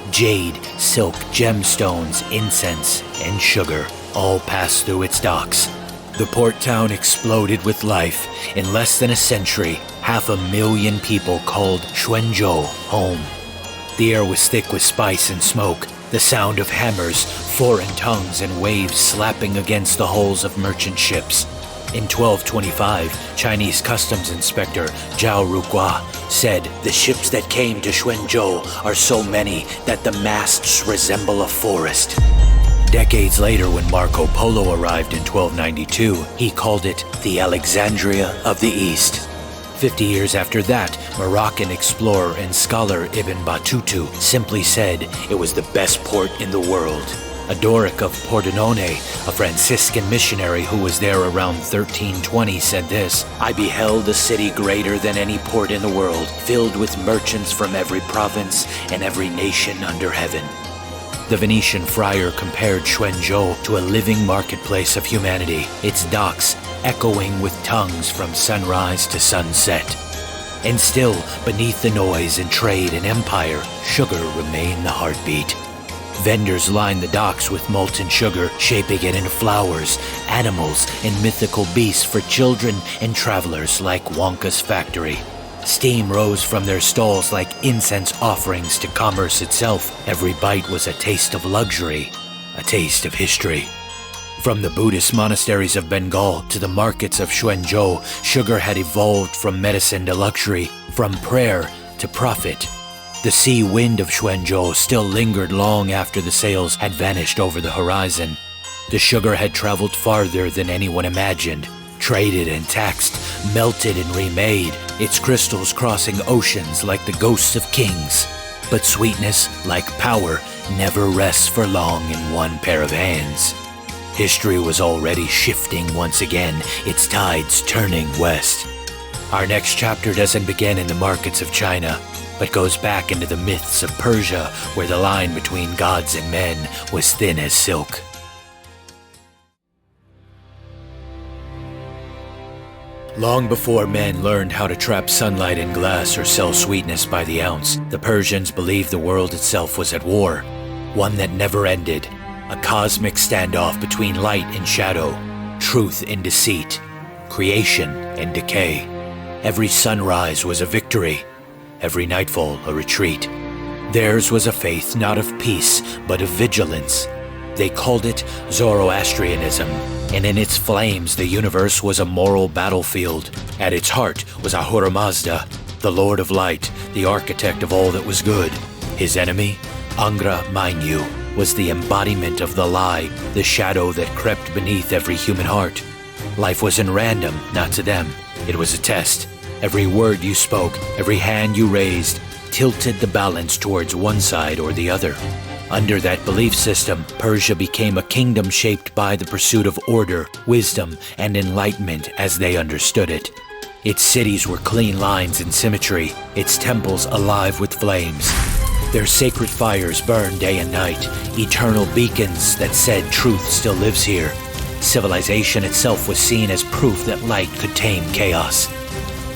Jade, silk, gemstones, incense, and sugar all passed through its docks. The port town exploded with life. In less than a century, 500,000 people called Xuanzhou home. The air was thick with spice and smoke, the sound of hammers, foreign tongues, and waves slapping against the hulls of merchant ships. In 1225, Chinese customs inspector Zhao Rugua said, "The ships that came to Xuanzhou are so many that the masts resemble a forest." Decades later, when Marco Polo arrived in 1292, he called it the Alexandria of the East. 50 years after that, Moroccan explorer and scholar Ibn Battuta simply said it was the best port in the world. A Doric of Pordenone, a Franciscan missionary who was there around 1320, said this, "I beheld a city greater than any port in the world, filled with merchants from every province and every nation under heaven." The Venetian friar compared Xuanzhou to a living marketplace of humanity, its docks echoing with tongues from sunrise to sunset. And still, beneath the noise and trade and empire, sugar remained the heartbeat. Vendors lined the docks with molten sugar, shaping it into flowers, animals, and mythical beasts for children and travelers like Wonka's factory. Steam rose from their stalls like incense offerings to commerce itself. Every bite was a taste of luxury, a taste of history. From the Buddhist monasteries of Bengal to the markets of Xuanzhou, sugar had evolved from medicine to luxury, from prayer to profit. The sea wind of Xuanzhou still lingered long after the sails had vanished over the horizon. The sugar had traveled farther than anyone imagined, traded and taxed, melted and remade, its crystals crossing oceans like the ghosts of kings. But sweetness, like power, never rests for long in one pair of hands. History was already shifting once again, its tides turning west. Our next chapter doesn't begin in the markets of China, but goes back into the myths of Persia, where the line between gods and men was thin as silk. Long before men learned how to trap sunlight in glass or sell sweetness by the ounce, the Persians believed the world itself was at war, one that never ended, a cosmic standoff between light and shadow, truth and deceit, creation and decay. Every sunrise was a victory, every nightfall a retreat. Theirs was a faith not of peace, but of vigilance. They called it Zoroastrianism, and in its flames the universe was a moral battlefield. At its heart was Ahura Mazda, the Lord of Light, the architect of all that was good. His enemy, Angra Mainyu, was the embodiment of the lie, the shadow that crept beneath every human heart. Life wasn't random, not to them. It was a test. Every word you spoke, every hand you raised, tilted the balance towards one side or the other. Under that belief system, Persia became a kingdom shaped by the pursuit of order, wisdom, and enlightenment as they understood it. Its cities were clean lines and symmetry, its temples alive with flames. Their sacred fires burned day and night, eternal beacons that said truth still lives here. Civilization itself was seen as proof that light could tame chaos.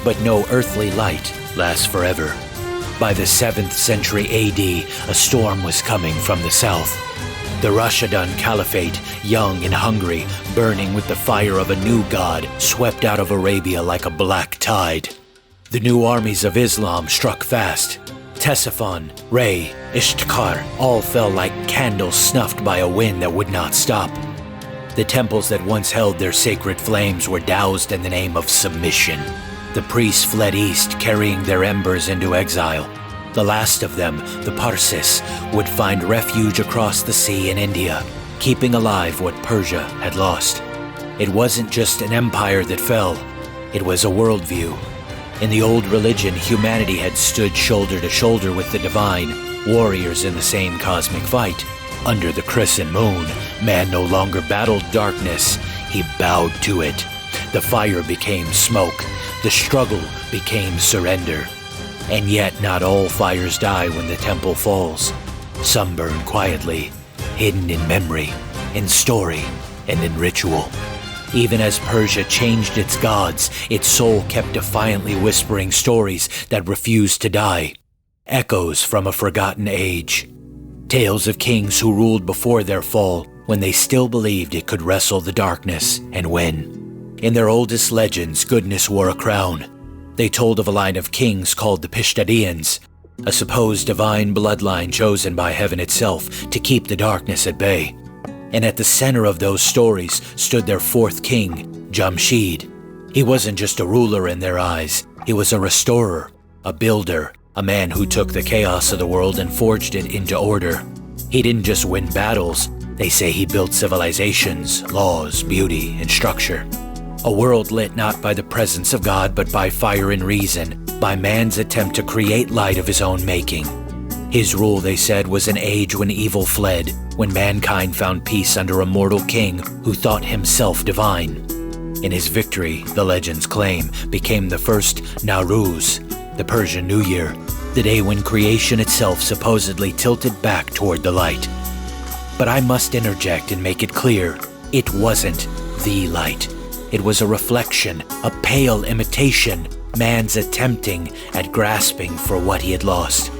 But no earthly light lasts forever. By the 7th century AD, a storm was coming from the south. The Rashidun Caliphate, young and hungry, burning with the fire of a new god, swept out of Arabia like a black tide. The new armies of Islam struck fast. Ctesiphon, Ray, Ishtakar all fell like candles snuffed by a wind that would not stop. The temples that once held their sacred flames were doused in the name of submission. The priests fled east, carrying their embers into exile. The last of them, the Parsis, would find refuge across the sea in India, keeping alive what Persia had lost. It wasn't just an empire that fell, it was a worldview. In the old religion, humanity had stood shoulder to shoulder with the divine, warriors in the same cosmic fight. Under the crescent moon, man no longer battled darkness, he bowed to it. The fire became smoke, the struggle became surrender. And yet not all fires die when the temple falls. Some burn quietly, hidden in memory, in story, and in ritual. Even as Persia changed its gods, its soul kept defiantly whispering stories that refused to die. Echoes from a forgotten age. Tales of kings who ruled before their fall when they still believed it could wrestle the darkness and win. In their oldest legends, goodness wore a crown. They told of a line of kings called the Pishtadians, a supposed divine bloodline chosen by heaven itself to keep the darkness at bay. And at the center of those stories stood their fourth king, Jamshid. He wasn't just a ruler in their eyes, he was a restorer, a builder, a man who took the chaos of the world and forged it into order. He didn't just win battles, they say he built civilizations, laws, beauty, and structure. A world lit not by the presence of God, but by fire and reason, by man's attempt to create light of his own making. His rule, they said, was an age when evil fled, when mankind found peace under a mortal king who thought himself divine. And his victory, the legends claim, became the first Nowruz, the Persian New Year, the day when creation itself supposedly tilted back toward the light. But I must interject and make it clear, it wasn't the light. It was a reflection, a pale imitation, man's attempting at grasping for what he had lost.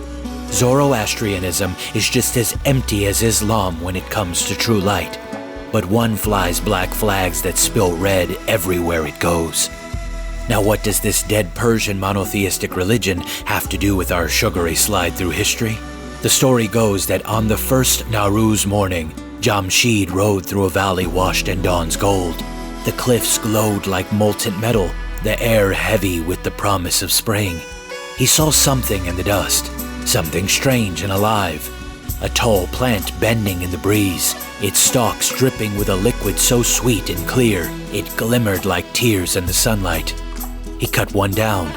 Zoroastrianism is just as empty as Islam when it comes to true light, but one flies black flags that spill red everywhere it goes. Now what does this dead Persian monotheistic religion have to do with our sugary slide through history? The story goes that on the first Nowruz morning, Jamshid rode through a valley washed in dawn's gold. The cliffs glowed like molten metal, the air heavy with the promise of spring. He saw something in the dust, something strange and alive. A tall plant bending in the breeze, its stalks dripping with a liquid so sweet and clear, it glimmered like tears in the sunlight. He cut one down.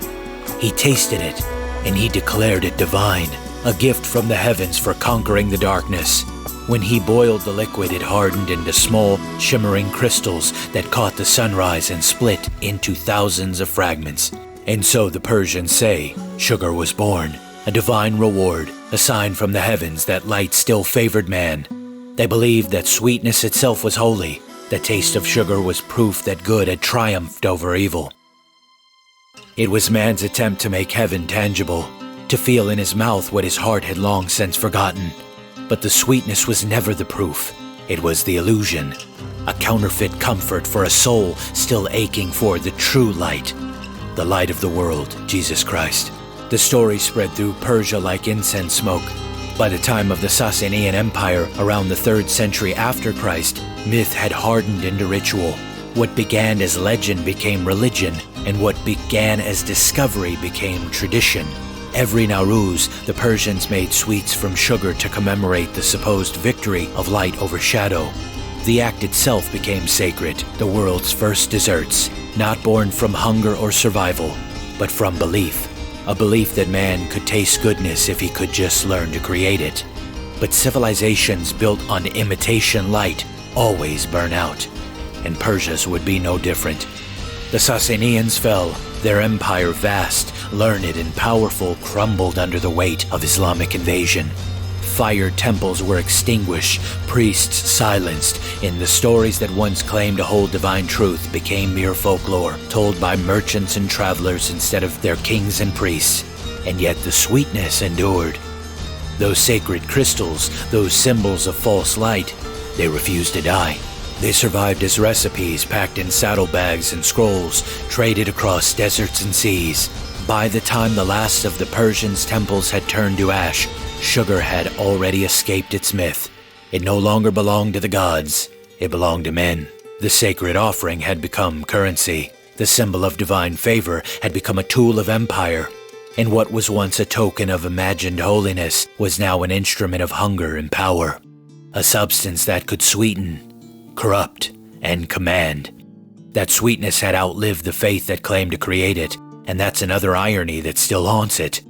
He tasted it, and he declared it divine, a gift from the heavens for conquering the darkness. When he boiled the liquid, it hardened into small, shimmering crystals that caught the sunrise and split into thousands of fragments. And so the Persians say, sugar was born, a divine reward, a sign from the heavens that light still favored man. They believed that sweetness itself was holy. The taste of sugar was proof that good had triumphed over evil. It was man's attempt to make heaven tangible, to feel in his mouth what his heart had long since forgotten. But the sweetness was never the proof. It was the illusion, a counterfeit comfort for a soul still aching for the true light, the light of the world, Jesus Christ. The story spread through Persia like incense smoke. By the time of the Sasanian Empire, around the 3rd century after Christ, myth had hardened into ritual. What began as legend became religion, and what began as discovery became tradition. Every Nowruz, the Persians made sweets from sugar to commemorate the supposed victory of light over shadow. The act itself became sacred, the world's first desserts, not born from hunger or survival, but from belief. A belief that man could taste goodness if he could just learn to create it. But civilizations built on imitation light always burn out, and Persia's would be no different. The Sasanians fell, their empire vast, learned and powerful, crumbled under the weight of Islamic invasion. Fire temples were extinguished, priests silenced, and the stories that once claimed to hold divine truth became mere folklore, told by merchants and travelers instead of their kings and priests. And yet the sweetness endured. Those sacred crystals, those symbols of false light, they refused to die. They survived as recipes packed in saddlebags and scrolls, traded across deserts and seas. By the time the last of the Persians' temples had turned to ash, sugar had already escaped its myth. It no longer belonged to the gods, it belonged to men. The sacred offering had become currency. The symbol of divine favor had become a tool of empire. and what was once a token of imagined holiness was now an instrument of hunger and power. A substance that could sweeten, corrupt, and command. That sweetness had outlived the faith that claimed to create it, and that's another irony that still haunts it.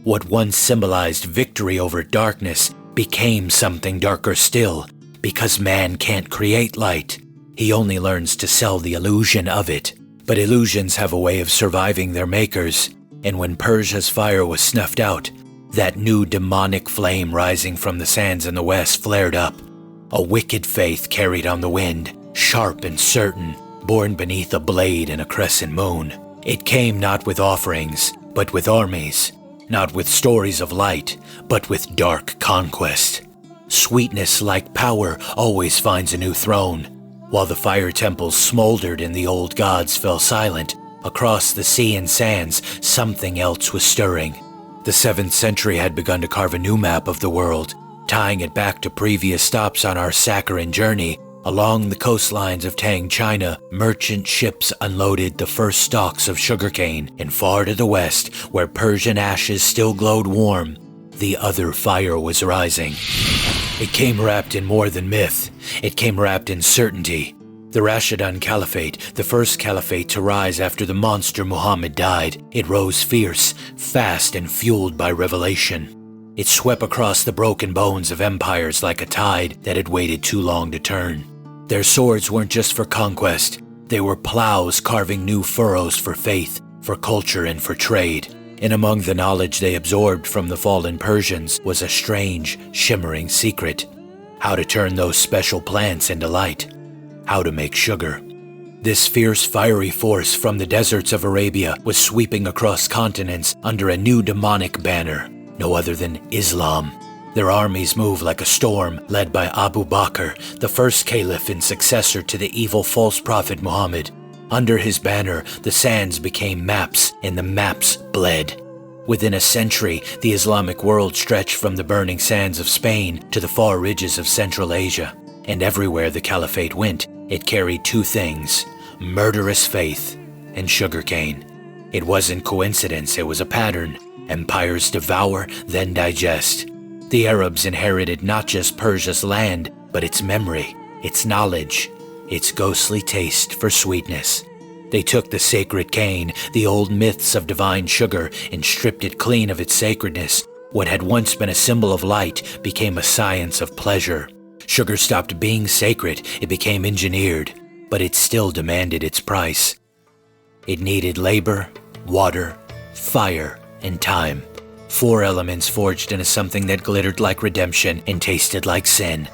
What once symbolized victory over darkness became something darker still, because man can't create light. He only learns to sell the illusion of it. But illusions have a way of surviving their makers, and when Persia's fire was snuffed out, that new demonic flame rising from the sands in the west flared up. A wicked faith carried on the wind, sharp and certain, born beneath a blade and a crescent moon. It came not with offerings, but with armies, not with stories of light, but with dark conquest. Sweetness, like power, always finds a new throne. While the fire temples smoldered and the old gods fell silent, across the sea and sands, something else was stirring. The 7th century had begun to carve a new map of the world, tying it back to previous stops on our saccharine journey. Along the coastlines of Tang, China, merchant ships unloaded the first stalks of sugarcane, and far to the west, where Persian ashes still glowed warm, the other fire was rising. It came wrapped in more than myth. It came wrapped in certainty. The Rashidun Caliphate, the first caliphate to rise after the monster Muhammad died, it rose fierce, fast, and fueled by revelation. It swept across the broken bones of empires like a tide that had waited too long to turn. Their swords weren't just for conquest. They were plows carving new furrows for faith, for culture, and for trade. And among the knowledge they absorbed from the fallen Persians was a strange, shimmering secret. How to turn those special plants into light. How to make sugar. This fierce, fiery force from the deserts of Arabia was sweeping across continents under a new demonic banner, no other than Islam. Their armies moved like a storm, led by Abu Bakr, the first caliph and successor to the evil false prophet Muhammad. Under his banner, the sands became maps, and the maps bled. Within a century, the Islamic world stretched from the burning sands of Spain to the far ridges of Central Asia. And everywhere the caliphate went, it carried two things: murderous faith and sugarcane. It wasn't coincidence, it was a pattern. Empires devour, then digest. The Arabs inherited not just Persia's land, but its memory, its knowledge, its ghostly taste for sweetness. They took the sacred cane, the old myths of divine sugar, and stripped it clean of its sacredness. What had once been a symbol of light became a science of pleasure. Sugar stopped being sacred, it became engineered, but it still demanded its price. It needed labor, water, fire, and time. 4 elements forged into something that glittered like redemption and tasted like sin.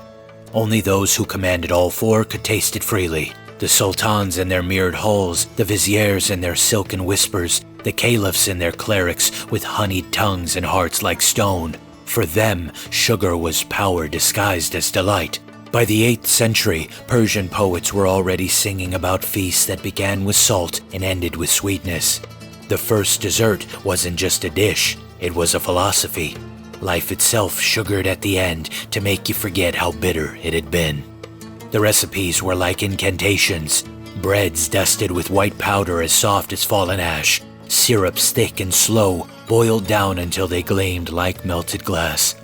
Only those who commanded all 4 could taste it freely. The sultans in their mirrored halls, the viziers in their silken whispers, the caliphs in their clerics with honeyed tongues and hearts like stone. For them, sugar was power disguised as delight. By the 8th century, Persian poets were already singing about feasts that began with salt and ended with sweetness. The first dessert wasn't just a dish, it was a philosophy. Life itself sugared at the end to make you forget how bitter it had been. The recipes were like incantations. Breads dusted with white powder as soft as fallen ash. Syrups thick and slow, boiled down until they gleamed like melted glass.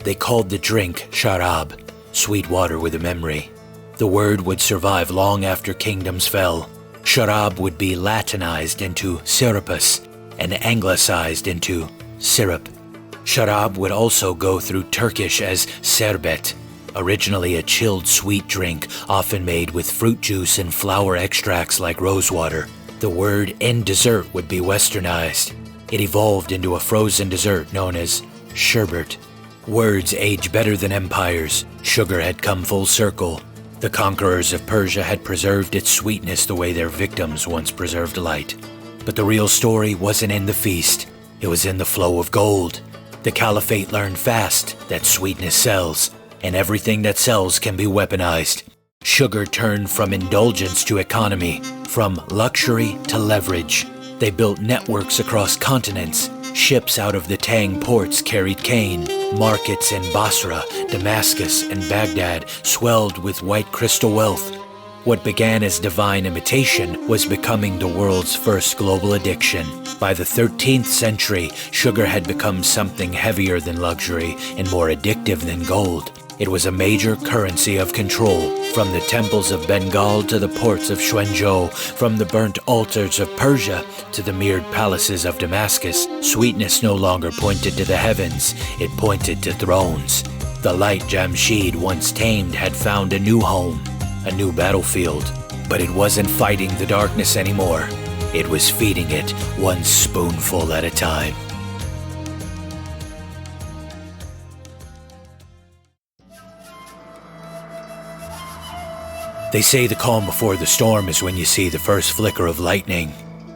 They called the drink sharab, sweet water with a memory. The word would survive long after kingdoms fell. Sharab would be Latinized into syrupus and anglicized into syrup. Sharab would also go through Turkish as serbet, originally a chilled sweet drink often made with fruit juice and flower extracts like rosewater. The word and dessert would be westernized. It evolved into a frozen dessert known as sherbet. Words age better than empires. Sugar had come full circle. The conquerors of Persia had preserved its sweetness the way their victims once preserved light. But the real story wasn't in the feast. It was in the flow of gold. The caliphate learned fast that sweetness sells, and everything that sells can be weaponized. Sugar turned from indulgence to economy, from luxury to leverage. They built networks across continents. Ships out of the Tang ports carried cane. Markets in Basra, Damascus, and Baghdad swelled with white crystal wealth. What began as divine imitation was becoming the world's first global addiction. By the 13th century, sugar had become something heavier than luxury and more addictive than gold. It was a major currency of control, from the temples of Bengal to the ports of Xuanzhou, from the burnt altars of Persia to the mirrored palaces of Damascus. Sweetness no longer pointed to the heavens, it pointed to thrones. The light Jamshid once tamed had found a new home, a new battlefield. But it wasn't fighting the darkness anymore. It was feeding it one spoonful at a time. They say the calm before the storm is when you see the first flicker of lightning,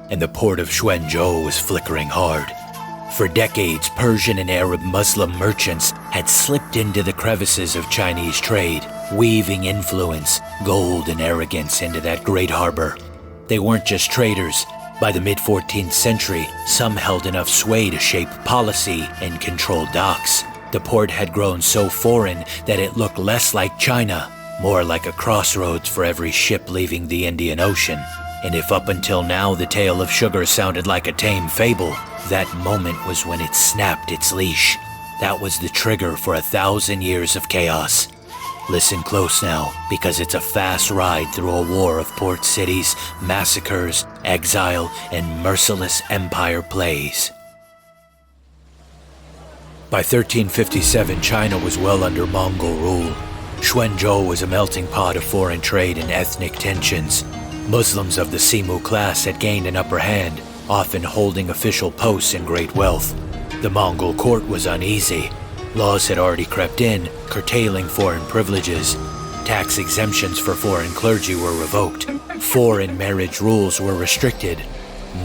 and the port of Xuanzhou was flickering hard. For decades, Persian and Arab Muslim merchants had slipped into the crevices of Chinese trade, weaving influence, gold, and arrogance into that great harbor. They weren't just traders. By the mid-14th century, some held enough sway to shape policy and control docks. The port had grown so foreign that it looked less like China, more like a crossroads for every ship leaving the Indian Ocean. And if up until now the tale of sugar sounded like a tame fable, that moment was when it snapped its leash. That was the trigger for 1,000 years of chaos. Listen close now, because it's a fast ride through a war of port cities, massacres, exile, and merciless empire plays. By 1357, China was well under Mongol rule. Xuanzhou was a melting pot of foreign trade and ethnic tensions. Muslims of the Simu class had gained an upper hand, often holding official posts and great wealth. The Mongol court was uneasy. Laws had already crept in, curtailing foreign privileges. Tax exemptions for foreign clergy were revoked. Foreign marriage rules were restricted.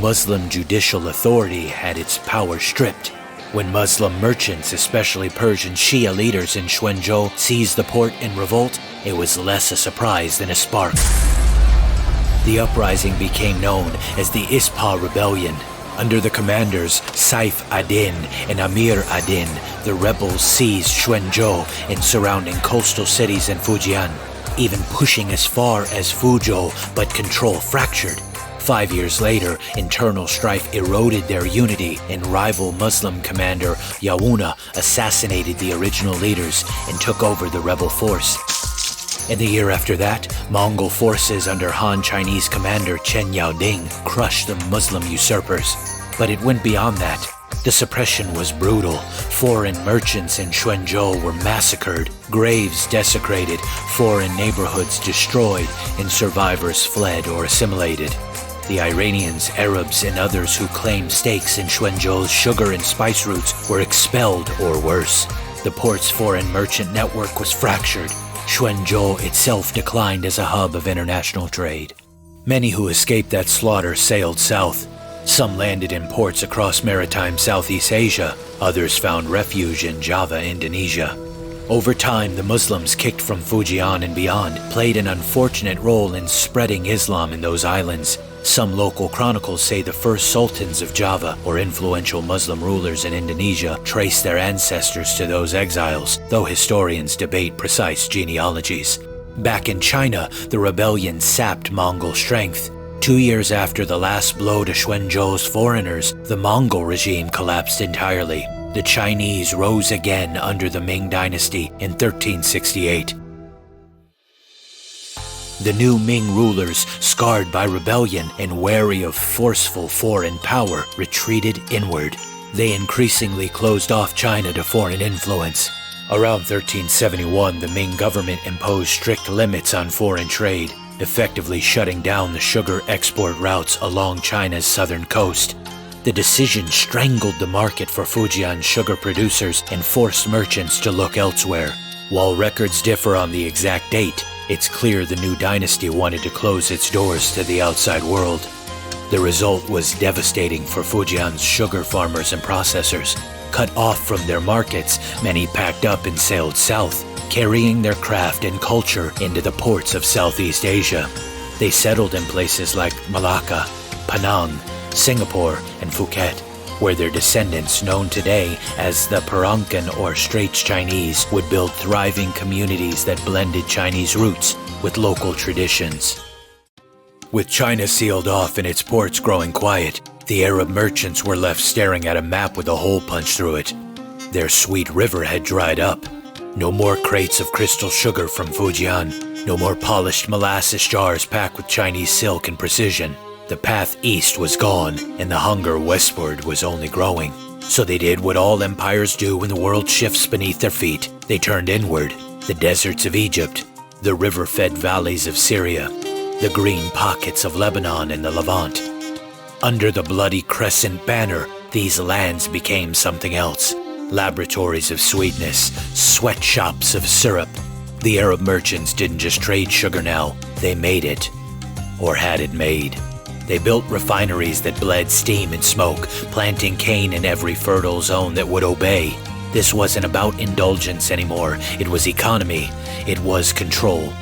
Muslim judicial authority had its power stripped. When Muslim merchants, especially Persian Shia leaders in Xuanzhou, seized the port in revolt, it was less a surprise than a spark. The uprising became known as the Ispa Rebellion. Under the commanders Saif ad-Din and Amir ad-Din, the rebels seized Xuanzhou and surrounding coastal cities in Fujian, even pushing as far as Fuzhou, but control fractured. 5 years later, internal strife eroded their unity, and rival Muslim commander Yawuna assassinated the original leaders and took over the rebel force. In the year after that, Mongol forces under Han Chinese commander Chen Yaoding crushed the Muslim usurpers. But it went beyond that. The suppression was brutal. Foreign merchants in Xuanzhou were massacred, graves desecrated, foreign neighborhoods destroyed, and survivors fled or assimilated. The Iranians, Arabs, and others who claimed stakes in Xuanzhou's sugar and spice routes were expelled or worse. The port's foreign merchant network was fractured. Xuanzhou itself declined as a hub of international trade. Many who escaped that slaughter sailed south. Some landed in ports across maritime Southeast Asia. Others found refuge in Java, Indonesia. Over time, the Muslims kicked from Fujian and beyond played an unfortunate role in spreading Islam in those islands. Some local chronicles say the first sultans of Java, or influential Muslim rulers in Indonesia, traced their ancestors to those exiles, though historians debate precise genealogies. Back in China, the rebellion sapped Mongol strength. 2 years after the last blow to Xuanzhou's foreigners, the Mongol regime collapsed entirely. The Chinese rose again under the Ming dynasty in 1368. The new Ming rulers, scarred by rebellion and wary of forceful foreign power, retreated inward. They increasingly closed off China to foreign influence. Around 1371, the Ming government imposed strict limits on foreign trade, effectively shutting down the sugar export routes along China's southern coast. The decision strangled the market for Fujian sugar producers and forced merchants to look elsewhere. While records differ on the exact date, it's clear the new dynasty wanted to close its doors to the outside world. The result was devastating for Fujian's sugar farmers and processors. Cut off from their markets, many packed up and sailed south, carrying their craft and culture into the ports of Southeast Asia. They settled in places like Malacca, Penang, Singapore, and Phuket. where their descendants, known today as the Peranakan or Straits Chinese, would build thriving communities that blended Chinese roots with local traditions. With China sealed off and its ports growing quiet, the Arab merchants were left staring at a map with a hole punched through it. Their sweet river had dried up. No more crates of crystal sugar from Fujian. No more polished molasses jars packed with Chinese silk and precision. The path east was gone, and the hunger westward was only growing. So they did what all empires do when the world shifts beneath their feet. They turned inward. The deserts of Egypt, the river-fed valleys of Syria, the green pockets of Lebanon and the Levant. Under the bloody crescent banner, these lands became something else. Laboratories of sweetness, sweatshops of syrup. The Arab merchants didn't just trade sugar now, they made it, or had it made. They built refineries that bled steam and smoke, planting cane in every fertile zone that would obey. This wasn't about indulgence anymore, it was economy, it was control.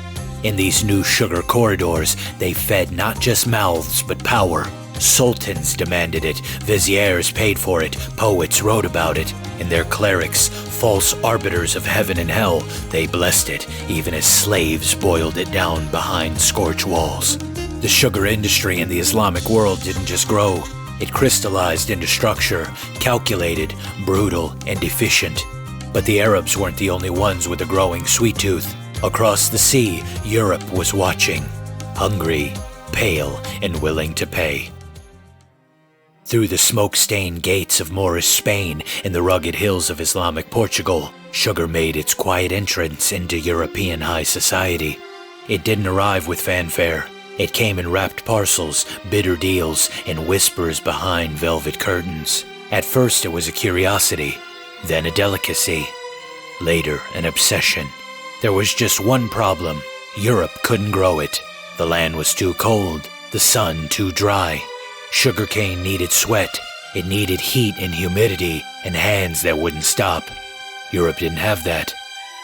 In these new sugar corridors, they fed not just mouths, but power. Sultans demanded it, viziers paid for it, poets wrote about it, and their clerics, false arbiters of heaven and hell, they blessed it, even as slaves boiled it down behind scorched walls. The sugar industry in the Islamic world didn't just grow, it crystallized into structure, calculated, brutal, and efficient. But the Arabs weren't the only ones with a growing sweet tooth. Across the sea, Europe was watching, hungry, pale, and willing to pay. Through the smoke-stained gates of Moorish Spain and the rugged hills of Islamic Portugal, sugar made its quiet entrance into European high society. It didn't arrive with fanfare. It came in wrapped parcels, bitter deals, and whispers behind velvet curtains. At first it was a curiosity, then a delicacy, later an obsession. There was just one problem. Europe couldn't grow it. The land was too cold, the sun too dry. Sugarcane needed sweat, it needed heat and humidity, and hands that wouldn't stop. Europe didn't have that.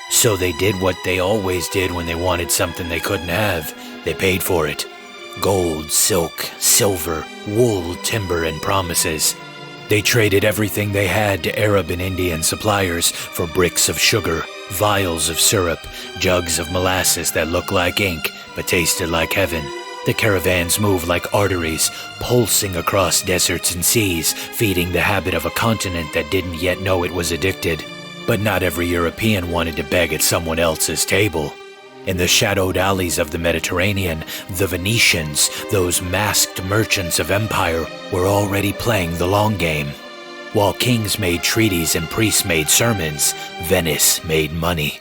So they did what they always did when they wanted something they couldn't have. They paid for it. Gold, silk, silver, wool, timber, and promises. They traded everything they had to Arab and Indian suppliers for bricks of sugar, vials of syrup, jugs of molasses that looked like ink but tasted like heaven. The caravans moved like arteries, pulsing across deserts and seas, feeding the habit of a continent that didn't yet know it was addicted. But not every European wanted to beg at someone else's table. In the shadowed alleys of the Mediterranean, the Venetians, those masked merchants of empire, were already playing the long game. While kings made treaties and priests made sermons, Venice made money.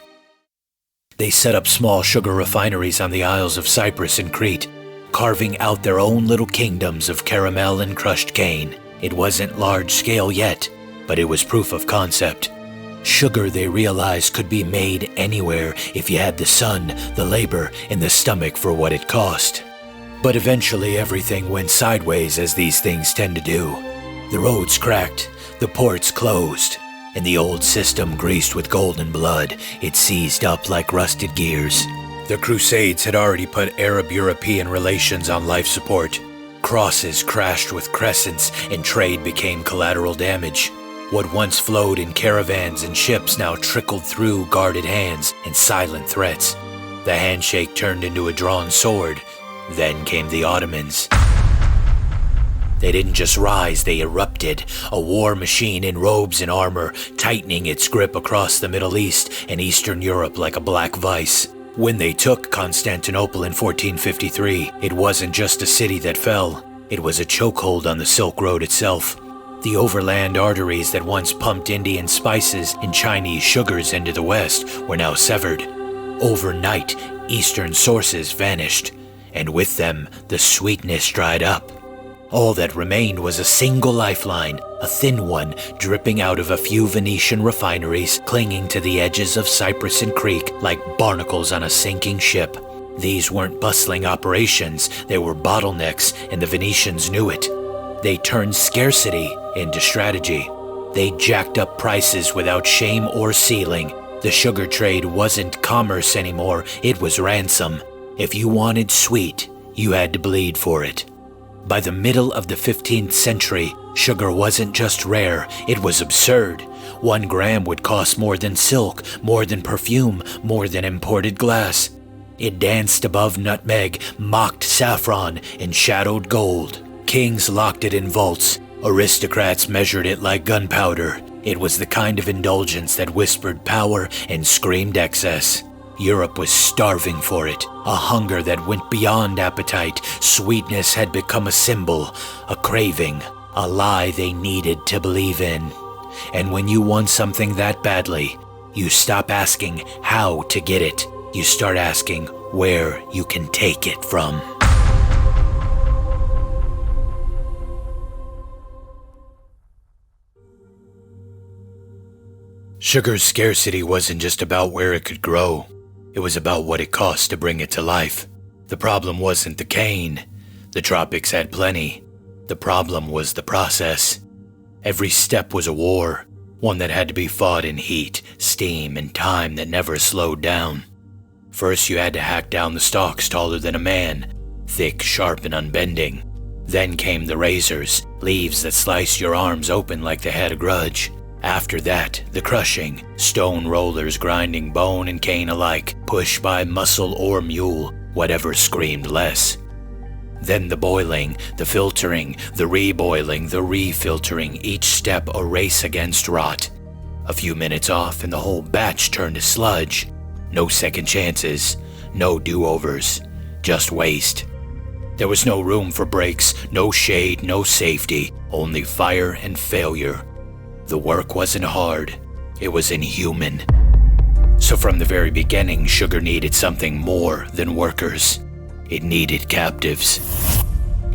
They set up small sugar refineries on the Isles of Cyprus and Crete, carving out their own little kingdoms of caramel and crushed cane. It wasn't large scale yet, but it was proof of concept. Sugar, they realized, could be made anywhere if you had the sun, the labor, and the stomach for what it cost. But eventually everything went sideways, as these things tend to do. The roads cracked, the ports closed, and the old system, greased with golden blood, it seized up like rusted gears. The Crusades had already put Arab-European relations on life support. Crosses crashed with crescents, and trade became collateral damage. What once flowed in caravans and ships now trickled through guarded hands and silent threats. The handshake turned into a drawn sword. Then came the Ottomans. They didn't just rise, they erupted, a war machine in robes and armor, tightening its grip across the Middle East and Eastern Europe like a black vice. When they took Constantinople in 1453, it wasn't just a city that fell, it was a chokehold on the Silk Road itself. The overland arteries that once pumped Indian spices and Chinese sugars into the West were now severed. Overnight, Eastern sources vanished, and with them, the sweetness dried up. All that remained was a single lifeline, a thin one dripping out of a few Venetian refineries, clinging to the edges of Cyprus and Crete like barnacles on a sinking ship. These weren't bustling operations, they were bottlenecks, and the Venetians knew it. They turned scarcity into strategy. They jacked up prices without shame or ceiling. The sugar trade wasn't commerce anymore, it was ransom. If you wanted sweet, you had to bleed for it. By the middle of the 15th century, Sugar wasn't just rare, it was absurd. 1 gram would cost more than silk, more than perfume, more than imported glass. It danced above nutmeg, mocked saffron, and shadowed gold. Kings locked it in vaults. Aristocrats measured it like gunpowder. It was the kind of indulgence that whispered power and screamed excess. Europe was starving for it, a hunger that went beyond appetite. Sweetness had become a symbol, a craving, a lie they needed to believe in. And when you want something that badly, you stop asking how to get it. You start asking where you can take it from. Sugar's scarcity wasn't just about where it could grow. It was about what it cost to bring it to life. The problem wasn't the cane. The tropics had plenty. The problem was the process. Every step was a war, one that had to be fought in heat, steam, and time that never slowed down. First, you had to hack down the stalks taller than a man, thick, sharp, and unbending. Then came the razors, leaves that sliced your arms open like they had a grudge. After that, the crushing, stone rollers grinding bone and cane alike, pushed by muscle or mule, whatever screamed less. Then the boiling, the filtering, the reboiling, the refiltering, each step a race against rot. A few minutes off and the whole batch turned to sludge. No second chances, no do-overs, just waste. There was no room for breaks, no shade, no safety, only fire and failure. The work wasn't hard, it was inhuman. So from the very beginning, sugar needed something more than workers. It needed captives.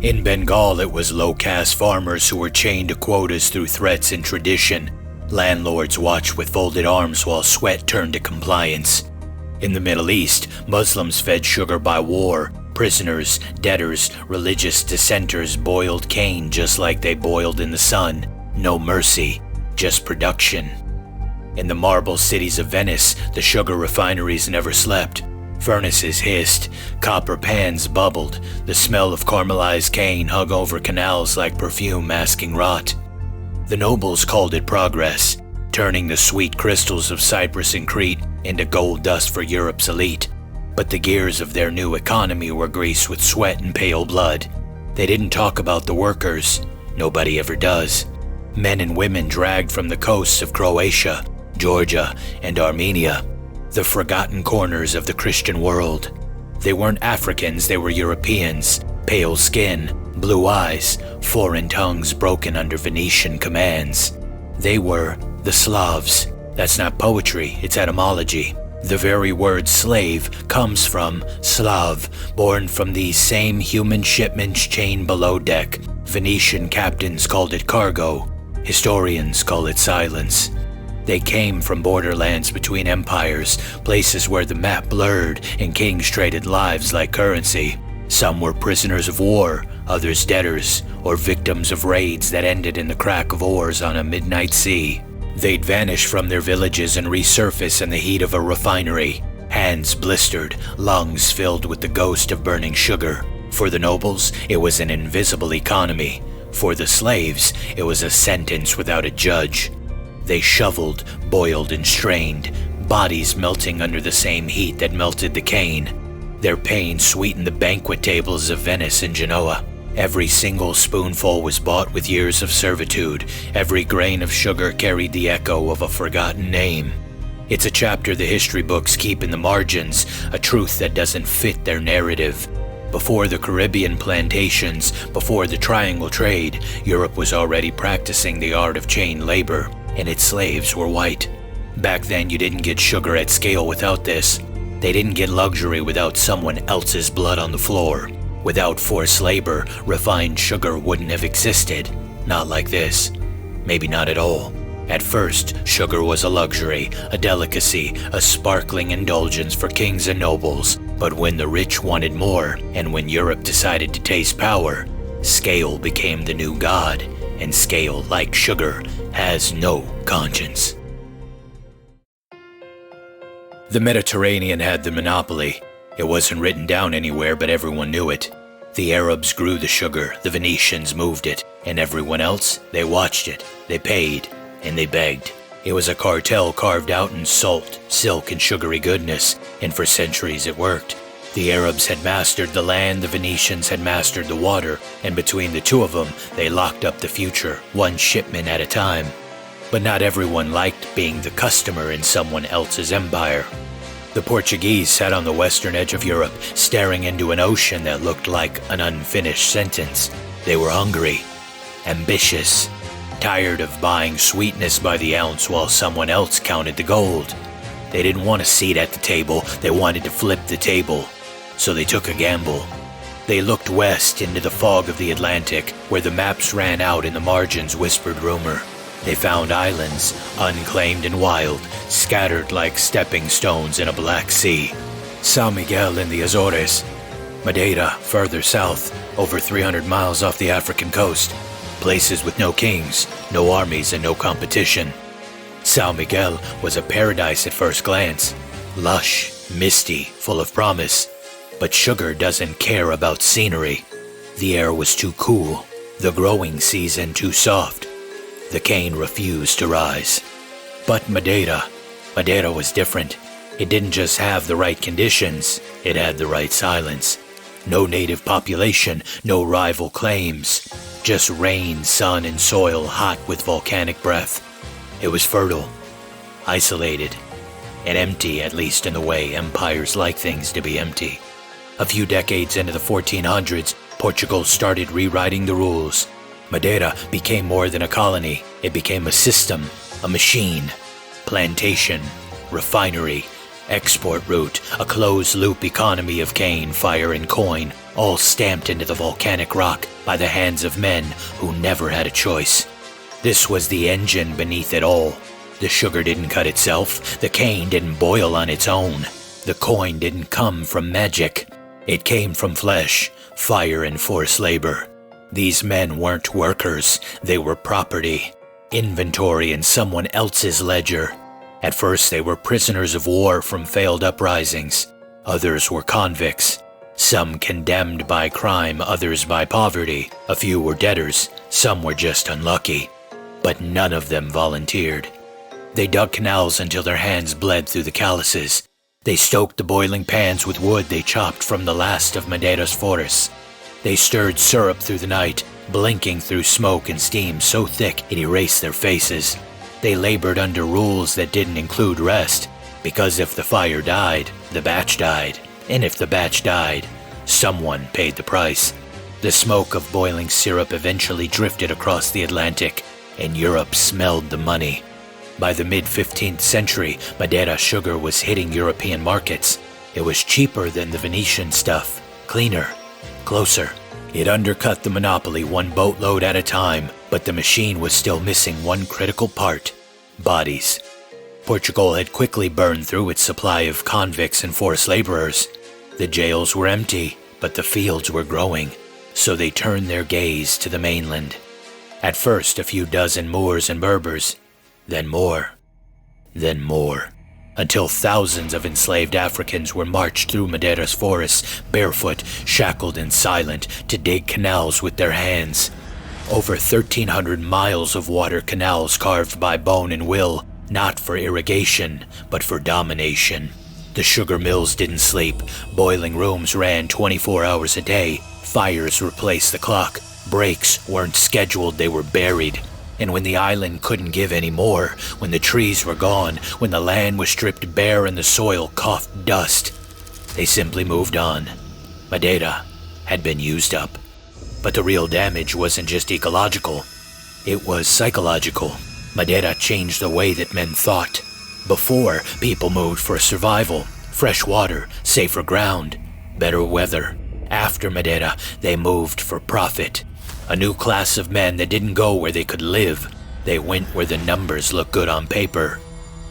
In Bengal, it was low-caste farmers who were chained to quotas through threats and tradition. Landlords watched with folded arms while sweat turned to compliance. In the Middle East, Muslims fed sugar by war. Prisoners, debtors, religious dissenters boiled cane just like they boiled in the sun. No mercy, just production. In the marble cities of Venice, the sugar refineries never slept. Furnaces hissed, copper pans bubbled, the smell of caramelized cane hung over canals like perfume masking rot. The nobles called it progress, turning the sweet crystals of Cyprus and Crete into gold dust for Europe's elite. But the gears of their new economy were greased with sweat and pale blood. They didn't talk about the workers. Nobody ever does. Men and women dragged from the coasts of Croatia, Georgia, and Armenia, the forgotten corners of the Christian world. They weren't Africans, they were Europeans. Pale skin, blue eyes, foreign tongues broken under Venetian commands. They were the Slavs. That's not poetry, it's etymology. The very word slave comes from Slav, born from these same human shipments chained below deck. Venetian captains called it cargo. Historians call it silence. They came from borderlands between empires, places where the map blurred and kings traded lives like currency. Some were prisoners of war, others debtors, or victims of raids that ended in the crack of oars on a midnight sea. They'd vanish from their villages and resurface in the heat of a refinery, hands blistered, lungs filled with the ghost of burning sugar. For the nobles, it was an invisible economy. For the slaves, it was a sentence without a judge. They shoveled, boiled, and strained, bodies melting under the same heat that melted the cane. Their pain sweetened the banquet tables of Venice and Genoa. Every single spoonful was bought with years of servitude. Every grain of sugar carried the echo of a forgotten name. It's a chapter the history books keep in the margins, a truth that doesn't fit their narrative. Before the Caribbean plantations, before the Triangle Trade, Europe was already practicing the art of chain labor, and its slaves were white. Back then, you didn't get sugar at scale without this. They didn't get luxury without someone else's blood on the floor. Without forced labor, refined sugar wouldn't have existed. Not like this. Maybe not at all. At first, sugar was a luxury, a delicacy, a sparkling indulgence for kings and nobles. But when the rich wanted more, and when Europe decided to taste power, scale became the new god, and scale, like sugar, has no conscience. The Mediterranean had the monopoly. It wasn't written down anywhere, but everyone knew it. The Arabs grew the sugar, the Venetians moved it, and everyone else, they watched it, they paid, and they begged. It was a cartel carved out in salt, silk, and sugary goodness, and for centuries it worked. The Arabs had mastered the land, the Venetians had mastered the water, and between the two of them, they locked up the future, one shipment at a time. But not everyone liked being the customer in someone else's empire. The Portuguese sat on the western edge of Europe, staring into an ocean that looked like an unfinished sentence. They were hungry, ambitious, tired of buying sweetness by the ounce while someone else counted the gold. They didn't want a seat at the table, they wanted to flip the table. So they took a gamble. They looked west into the fog of the Atlantic, where the maps ran out and the margins whispered rumor. They found islands, unclaimed and wild, scattered like stepping stones in a black sea. San Miguel in the Azores, Madeira further south, over 300 miles off the African coast. Places with no kings, no armies, and no competition. San Miguel was a paradise at first glance. Lush, misty, full of promise. But sugar doesn't care about scenery. The air was too cool, the growing season too soft. The cane refused to rise. But Madeira was different. It didn't just have the right conditions, it had the right silence. No native population, no rival claims. Just rain, sun, and soil hot with volcanic breath. It was fertile, isolated, and empty, at least in the way empires like things to be empty. A few decades into the 1400s, Portugal started rewriting the rules. Madeira became more than a colony. It became a system, a machine. Plantation, refinery, export route, a closed-loop economy of cane, fire, and coin, all stamped into the volcanic rock by the hands of men who never had a choice. This was the engine beneath it all. The sugar didn't cut itself. The cane didn't boil on its own. The coin didn't come from magic. It came from flesh, fire, and forced labor. These men weren't workers, they were property, inventory in someone else's ledger. At first they were prisoners of war from failed uprisings. Others were convicts, some condemned by crime, others by poverty. A few were debtors, some were just unlucky. But none of them volunteered. They dug canals until their hands bled through the calluses. They stoked the boiling pans with wood they chopped from the last of Madeira's forests. They stirred syrup through the night, blinking through smoke and steam so thick it erased their faces. They labored under rules that didn't include rest, because if the fire died, the batch died. And if the batch died, someone paid the price. The smoke of boiling syrup eventually drifted across the Atlantic, and Europe smelled the money. By the mid-15th century, Madeira sugar was hitting European markets. It was cheaper than the Venetian stuff, cleaner, closer. It undercut the monopoly one boatload at a time, but the machine was still missing one critical part: bodies. Portugal had quickly burned through its supply of convicts and forced laborers. The jails were empty, but the fields were growing, so they turned their gaze to the mainland. At first, a few dozen Moors and Berbers, then more, until thousands of enslaved Africans were marched through Madeira's forests, barefoot, shackled, and silent, to dig canals with their hands. Over 1,300 miles of water canals carved by bone and will, not for irrigation, but for domination. The sugar mills didn't sleep. Boiling rooms ran 24 hours a day. Fires replaced the clock. Breaks weren't scheduled, they were buried. And when the island couldn't give any more, when the trees were gone, when the land was stripped bare and the soil coughed dust, they simply moved on. Madeira had been used up. But the real damage wasn't just ecological, it was psychological. Madeira changed the way that men thought. Before, people moved for survival, fresh water, safer ground, better weather. After Madeira, they moved for profit. A new class of men that didn't go where they could live. They went where the numbers looked good on paper.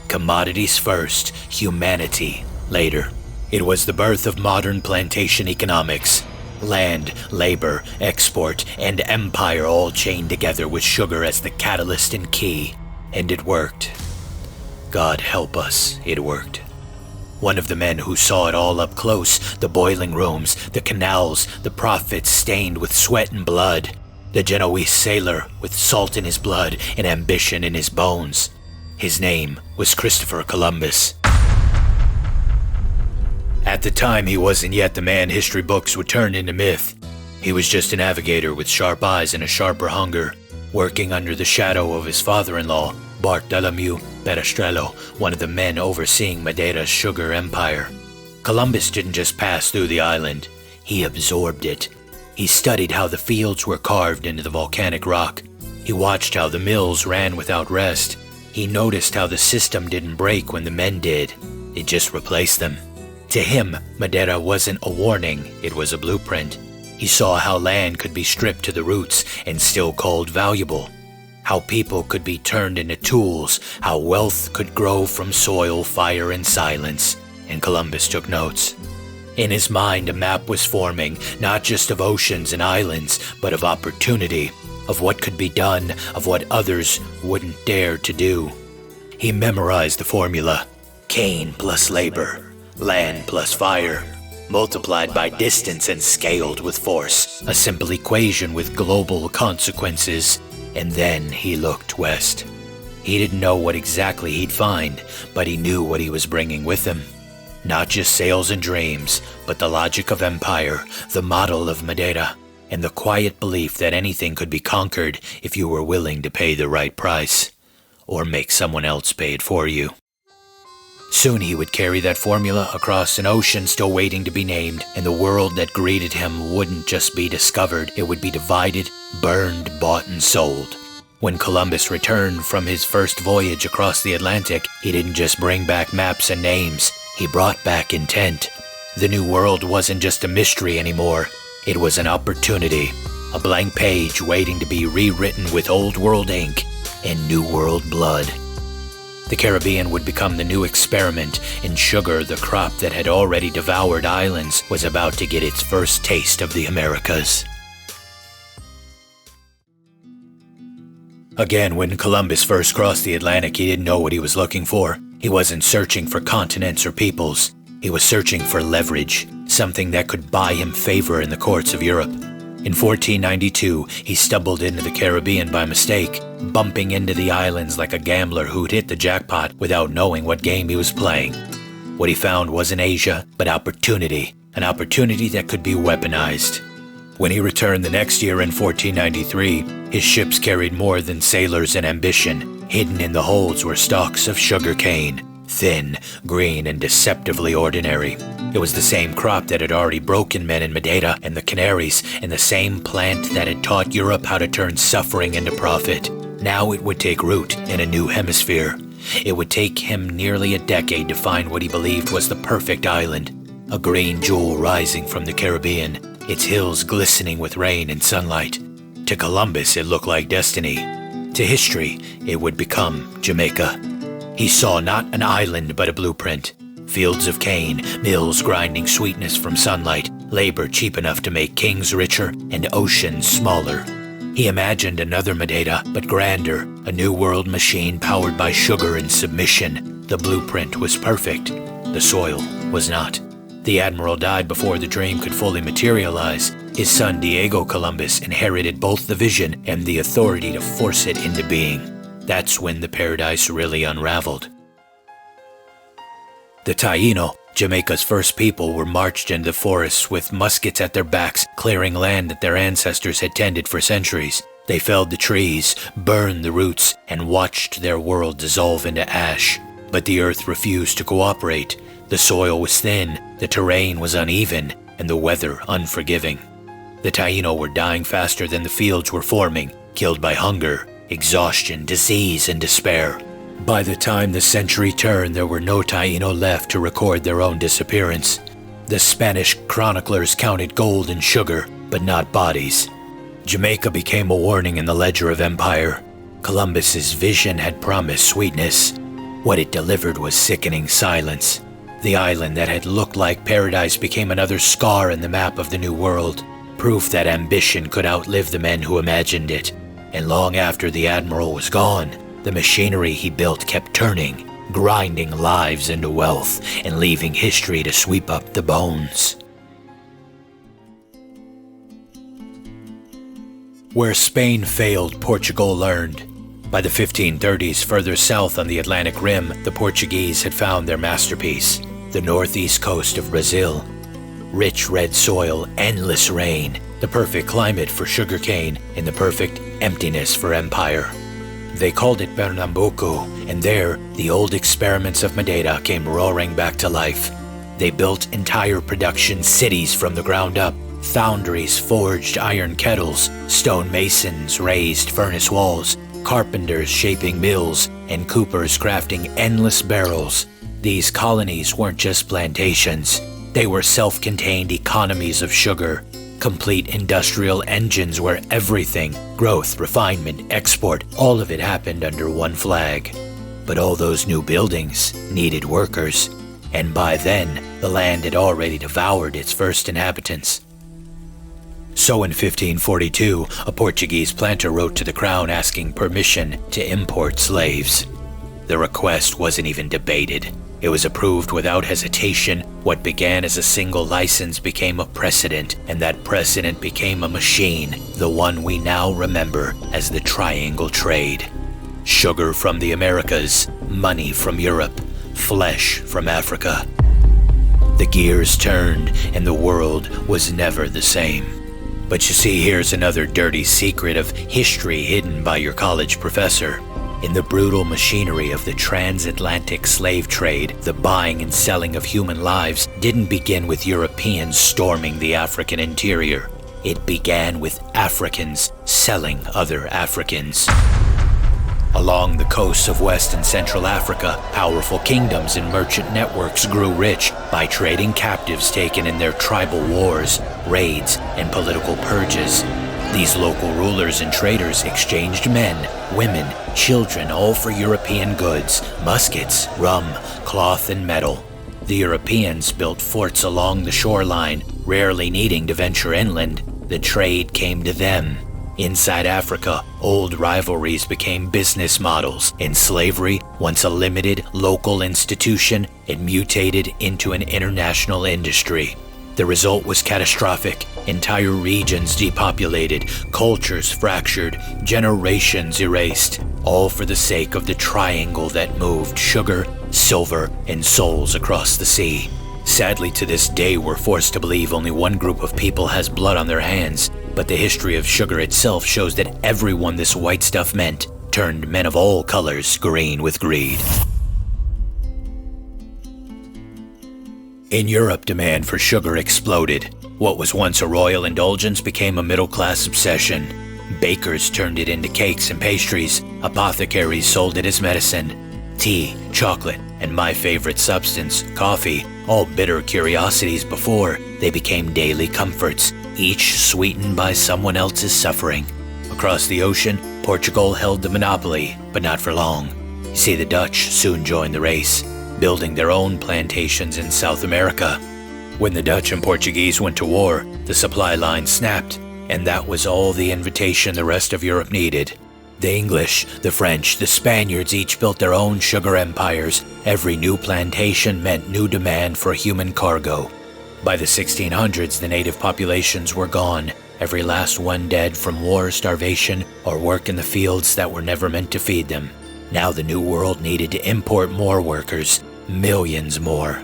Commodities first, humanity later. It was the birth of modern plantation economics. Land, labor, export, and empire all chained together with sugar as the catalyst and key. And it worked. God help us, it worked. One of the men who saw it all up close, the boiling rooms, the canals, the prophets stained with sweat and blood. The Genoese sailor with salt in his blood and ambition in his bones. His name was Christopher Columbus. At the time, he wasn't yet the man history books would turn into myth. He was just a navigator with sharp eyes and a sharper hunger, working under the shadow of his father-in-law, Bartholomew Perestrello, one of the men overseeing Madeira's sugar empire. Columbus didn't just pass through the island, he absorbed it. He studied how the fields were carved into the volcanic rock. He watched how the mills ran without rest. He noticed how the system didn't break when the men did. It just replaced them. To him, Madeira wasn't a warning, it was a blueprint. He saw how land could be stripped to the roots and still called valuable. How people could be turned into tools, how wealth could grow from soil, fire, and silence. And Columbus took notes. In his mind, a map was forming, not just of oceans and islands, but of opportunity, of what could be done, of what others wouldn't dare to do. He memorized the formula: Cain plus labor, land plus fire, multiplied by distance and scaled with force, a simple equation with global consequences. And then he looked west. He didn't know what exactly he'd find, but he knew what he was bringing with him. Not just sails and dreams, but the logic of empire, the model of Madeira, and the quiet belief that anything could be conquered if you were willing to pay the right price, or make someone else pay it for you. Soon he would carry that formula across an ocean still waiting to be named, and the world that greeted him wouldn't just be discovered, it would be divided, burned, bought, and sold. When Columbus returned from his first voyage across the Atlantic, he didn't just bring back maps and names, he brought back intent. The New World wasn't just a mystery anymore, it was an opportunity, a blank page waiting to be rewritten with Old World ink and New World blood. The Caribbean would become the new experiment, and sugar, the crop that had already devoured islands, was about to get its first taste of the Americas. Again, when Columbus first crossed the Atlantic, he didn't know what he was looking for. He wasn't searching for continents or peoples. He was searching for leverage, something that could buy him favor in the courts of Europe. In 1492, he stumbled into the Caribbean by mistake, bumping into the islands like a gambler who'd hit the jackpot without knowing what game he was playing. What he found wasn't Asia, but opportunity, an opportunity that could be weaponized. When he returned the next year in 1493, his ships carried more than sailors and ambition. Hidden in the holds were stalks of sugar cane, thin, green, and deceptively ordinary. It was the same crop that had already broken men in Madeira and the Canaries, and the same plant that had taught Europe how to turn suffering into profit. Now it would take root in a new hemisphere. It would take him nearly a decade to find what he believed was the perfect island, a green jewel rising from the Caribbean, its hills glistening with rain and sunlight. To Columbus, it looked like destiny. To history, it would become Jamaica. He saw not an island but a blueprint. Fields of cane, mills grinding sweetness from sunlight, labor cheap enough to make kings richer and oceans smaller. He imagined another Madeira, but grander, a new world machine powered by sugar and submission. The blueprint was perfect. The soil was not. The admiral died before the dream could fully materialize. His son Diego Columbus inherited both the vision and the authority to force it into being. That's when the paradise really unraveled. The Taíno, Jamaica's first people, were marched into the forests with muskets at their backs, clearing land that their ancestors had tended for centuries. They felled the trees, burned the roots, and watched their world dissolve into ash. But the earth refused to cooperate. The soil was thin, the terrain was uneven, and the weather unforgiving. The Taíno were dying faster than the fields were forming, killed by hunger, exhaustion, disease, and despair. By the time the century turned, there were no Taíno left to record their own disappearance. The Spanish chroniclers counted gold and sugar, but not bodies. Jamaica became a warning in the ledger of empire. Columbus's vision had promised sweetness. What it delivered was sickening silence. The island that had looked like paradise became another scar in the map of the New World, proof that ambition could outlive the men who imagined it. And long after the admiral was gone, the machinery he built kept turning, grinding lives into wealth and leaving history to sweep up the bones. Where Spain failed, Portugal learned. By the 1530s, further south on the Atlantic Rim, the Portuguese had found their masterpiece, the northeast coast of Brazil. Rich red soil, endless rain, the perfect climate for sugarcane, and the perfect emptiness for empire. They called it Pernambuco, and there, the old experiments of Madeira came roaring back to life. They built entire production cities from the ground up. Foundries forged iron kettles, stone masons raised furnace walls, carpenters shaping mills, and coopers crafting endless barrels. These colonies weren't just plantations. They were self-contained economies of sugar, complete industrial engines where everything, growth, refinement, export, all of it happened under one flag. But all those new buildings needed workers, and by then, the land had already devoured its first inhabitants. So in 1542, a Portuguese planter wrote to the crown asking permission to import slaves. The request wasn't even debated. It was approved without hesitation. What began as a single license became a precedent, and that precedent became a machine, the one we now remember as the Triangle Trade. Sugar from the Americas, money from Europe, flesh from Africa. The gears turned, and the world was never the same. But you see, here's another dirty secret of history hidden by your college professor. In the brutal machinery of the transatlantic slave trade, the buying and selling of human lives didn't begin with Europeans storming the African interior. It began with Africans selling other Africans. Along the coasts of West and Central Africa, powerful kingdoms and merchant networks grew rich by trading captives taken in their tribal wars, raids, and political purges. These local rulers and traders exchanged men, women, children, all for European goods, muskets, rum, cloth, and metal. The Europeans built forts along the shoreline, rarely needing to venture inland. The trade came to them. Inside Africa, old rivalries became business models. In slavery, once a limited local institution, it mutated into an international industry. The result was catastrophic. Entire regions depopulated, cultures fractured, generations erased, all for the sake of the triangle that moved sugar, silver, and souls across the sea. Sadly, to this day, we're forced to believe only one group of people has blood on their hands, but the history of sugar itself shows that everyone this white stuff meant turned men of all colors green with greed. In Europe, demand for sugar exploded. What was once a royal indulgence became a middle-class obsession. Bakers turned it into cakes and pastries. Apothecaries sold it as medicine. Tea, chocolate, and my favorite substance, coffee, all bitter curiosities before, they became daily comforts, each sweetened by someone else's suffering. Across the ocean, Portugal held the monopoly, but not for long. You see, the Dutch soon joined the race, building their own plantations in South America. When the Dutch and Portuguese went to war, the supply line snapped, and that was all the invitation the rest of Europe needed. The English, the French, the Spaniards each built their own sugar empires. Every new plantation meant new demand for human cargo. By the 1600s, the native populations were gone, every last one dead from war, starvation, or work in the fields that were never meant to feed them. Now the New World needed to import more workers, millions more.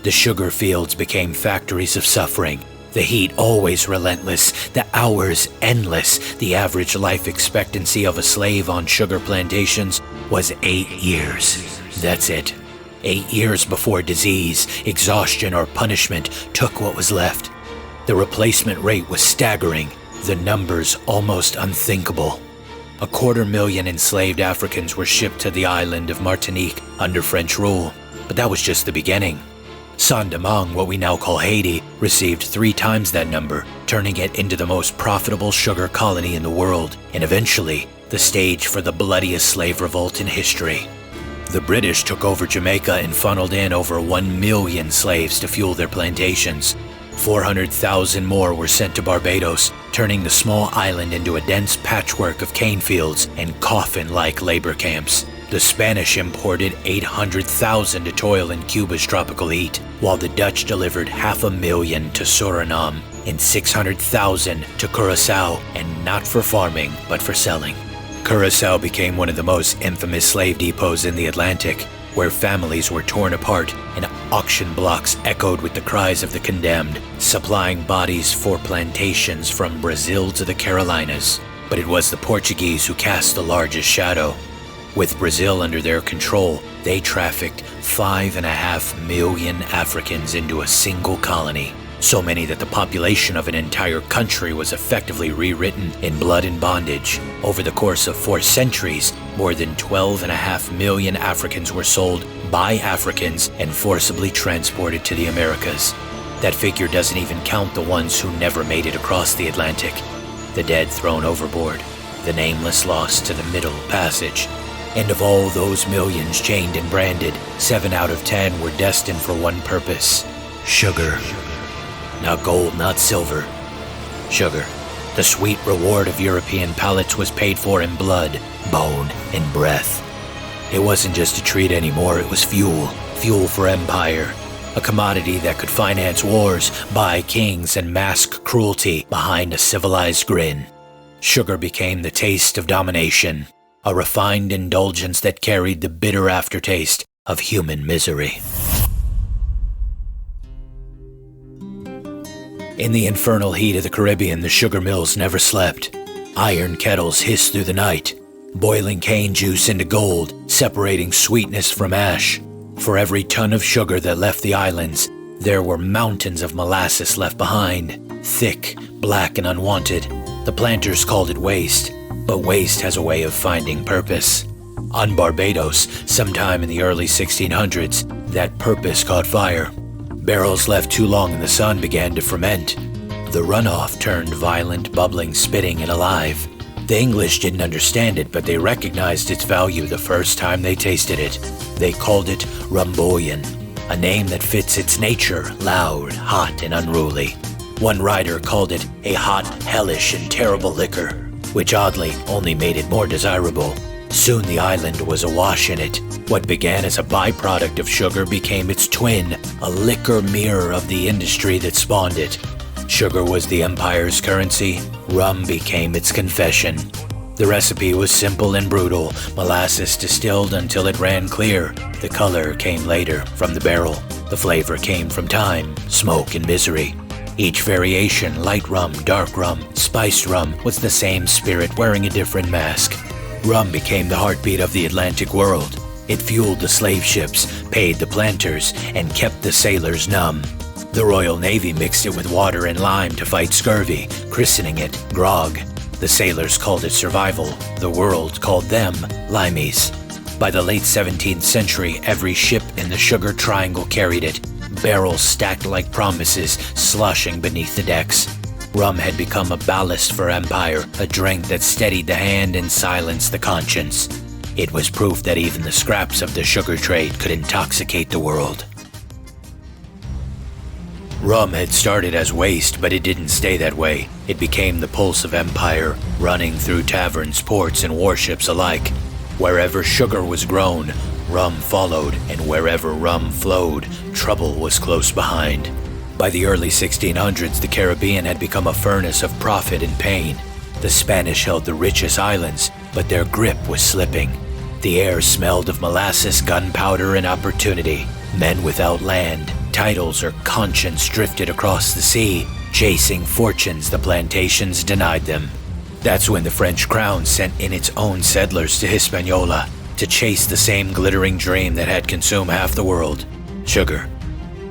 The sugar fields became factories of suffering. The heat always relentless, the hours endless. The average life expectancy of a slave on sugar plantations was 8 years. That's it. 8 years before disease, exhaustion, or punishment took what was left. The replacement rate was staggering, the numbers almost unthinkable. 250,000 enslaved Africans were shipped to the island of Martinique under French rule, but that was just the beginning. Saint-Domingue, what we now call Haiti, received 3 times that number, turning it into the most profitable sugar colony in the world, and eventually, the stage for the bloodiest slave revolt in history. The British took over Jamaica and funneled in over 1 million slaves to fuel their plantations. 400,000 more were sent to Barbados, turning the small island into a dense patchwork of cane fields and coffin-like labor camps. The Spanish imported 800,000 to toil in Cuba's tropical heat, while the Dutch delivered 500,000 to Suriname and 600,000 to Curaçao, and not for farming, but for selling. Curaçao became one of the most infamous slave depots in the Atlantic, where families were torn apart and auction blocks echoed with the cries of the condemned, supplying bodies for plantations from Brazil to the Carolinas. But it was the Portuguese who cast the largest shadow. With Brazil under their control, they trafficked 5.5 million Africans into a single colony. So many that the population of an entire country was effectively rewritten in blood and bondage. Over the course of 4 centuries, more than 12.5 million Africans were sold by Africans and forcibly transported to the Americas. That figure doesn't even count the ones who never made it across the Atlantic. The dead thrown overboard, the nameless lost to the Middle Passage. And of all those millions chained and branded, 7 out of 10 were destined for one purpose: sugar. Not gold, not silver. Sugar. The sweet reward of European palates was paid for in blood, bone, and breath. It wasn't just a treat anymore, it was fuel. Fuel for empire. A commodity that could finance wars, buy kings, and mask cruelty behind a civilized grin. Sugar became the taste of domination, a refined indulgence that carried the bitter aftertaste of human misery. In the infernal heat of the Caribbean, the sugar mills never slept. Iron kettles hissed through the night, boiling cane juice into gold, separating sweetness from ash. For every ton of sugar that left the islands, there were mountains of molasses left behind, thick, black, and unwanted. The planters called it waste, but waste has a way of finding purpose. On Barbados, sometime in the early 1600s, that purpose caught fire. Barrels left too long in the sun began to ferment. The runoff turned violent, bubbling, spitting, and alive. The English didn't understand it, but they recognized its value the first time they tasted it. They called it Rumboyan, a name that fits its nature, loud, hot, and unruly. One writer called it a hot, hellish, and terrible liquor, which oddly only made it more desirable. Soon the island was awash in it. What began as a byproduct of sugar became its twin, a liquor mirror of the industry that spawned it. Sugar was the empire's currency, rum became its confession. The recipe was simple and brutal, molasses distilled until it ran clear. The color came later, from the barrel. The flavor came from time, smoke, and misery. Each variation, light rum, dark rum, spiced rum, was the same spirit wearing a different mask. Rum became the heartbeat of the Atlantic world. It fueled the slave ships, paid the planters, and kept the sailors numb. The Royal Navy mixed it with water and lime to fight scurvy, christening it grog. The sailors called it survival. The world called them limeys. By the late 17th century, every ship in the Sugar Triangle carried it, barrels stacked like promises, sloshing beneath the decks. Rum had become a ballast for empire, a drink that steadied the hand and silenced the conscience. It was proof that even the scraps of the sugar trade could intoxicate the world. Rum had started as waste, but it didn't stay that way. It became the pulse of empire, running through taverns, ports, and warships alike. Wherever sugar was grown, rum followed, and wherever rum flowed, trouble was close behind. By the early 1600s, the Caribbean had become a furnace of profit and pain. The Spanish held the richest islands, but their grip was slipping. The air smelled of molasses, gunpowder, and opportunity. Men without land, titles, or conscience drifted across the sea, chasing fortunes the plantations denied them. That's when the French crown sent in its own settlers to Hispaniola to chase the same glittering dream that had consumed half the world: sugar.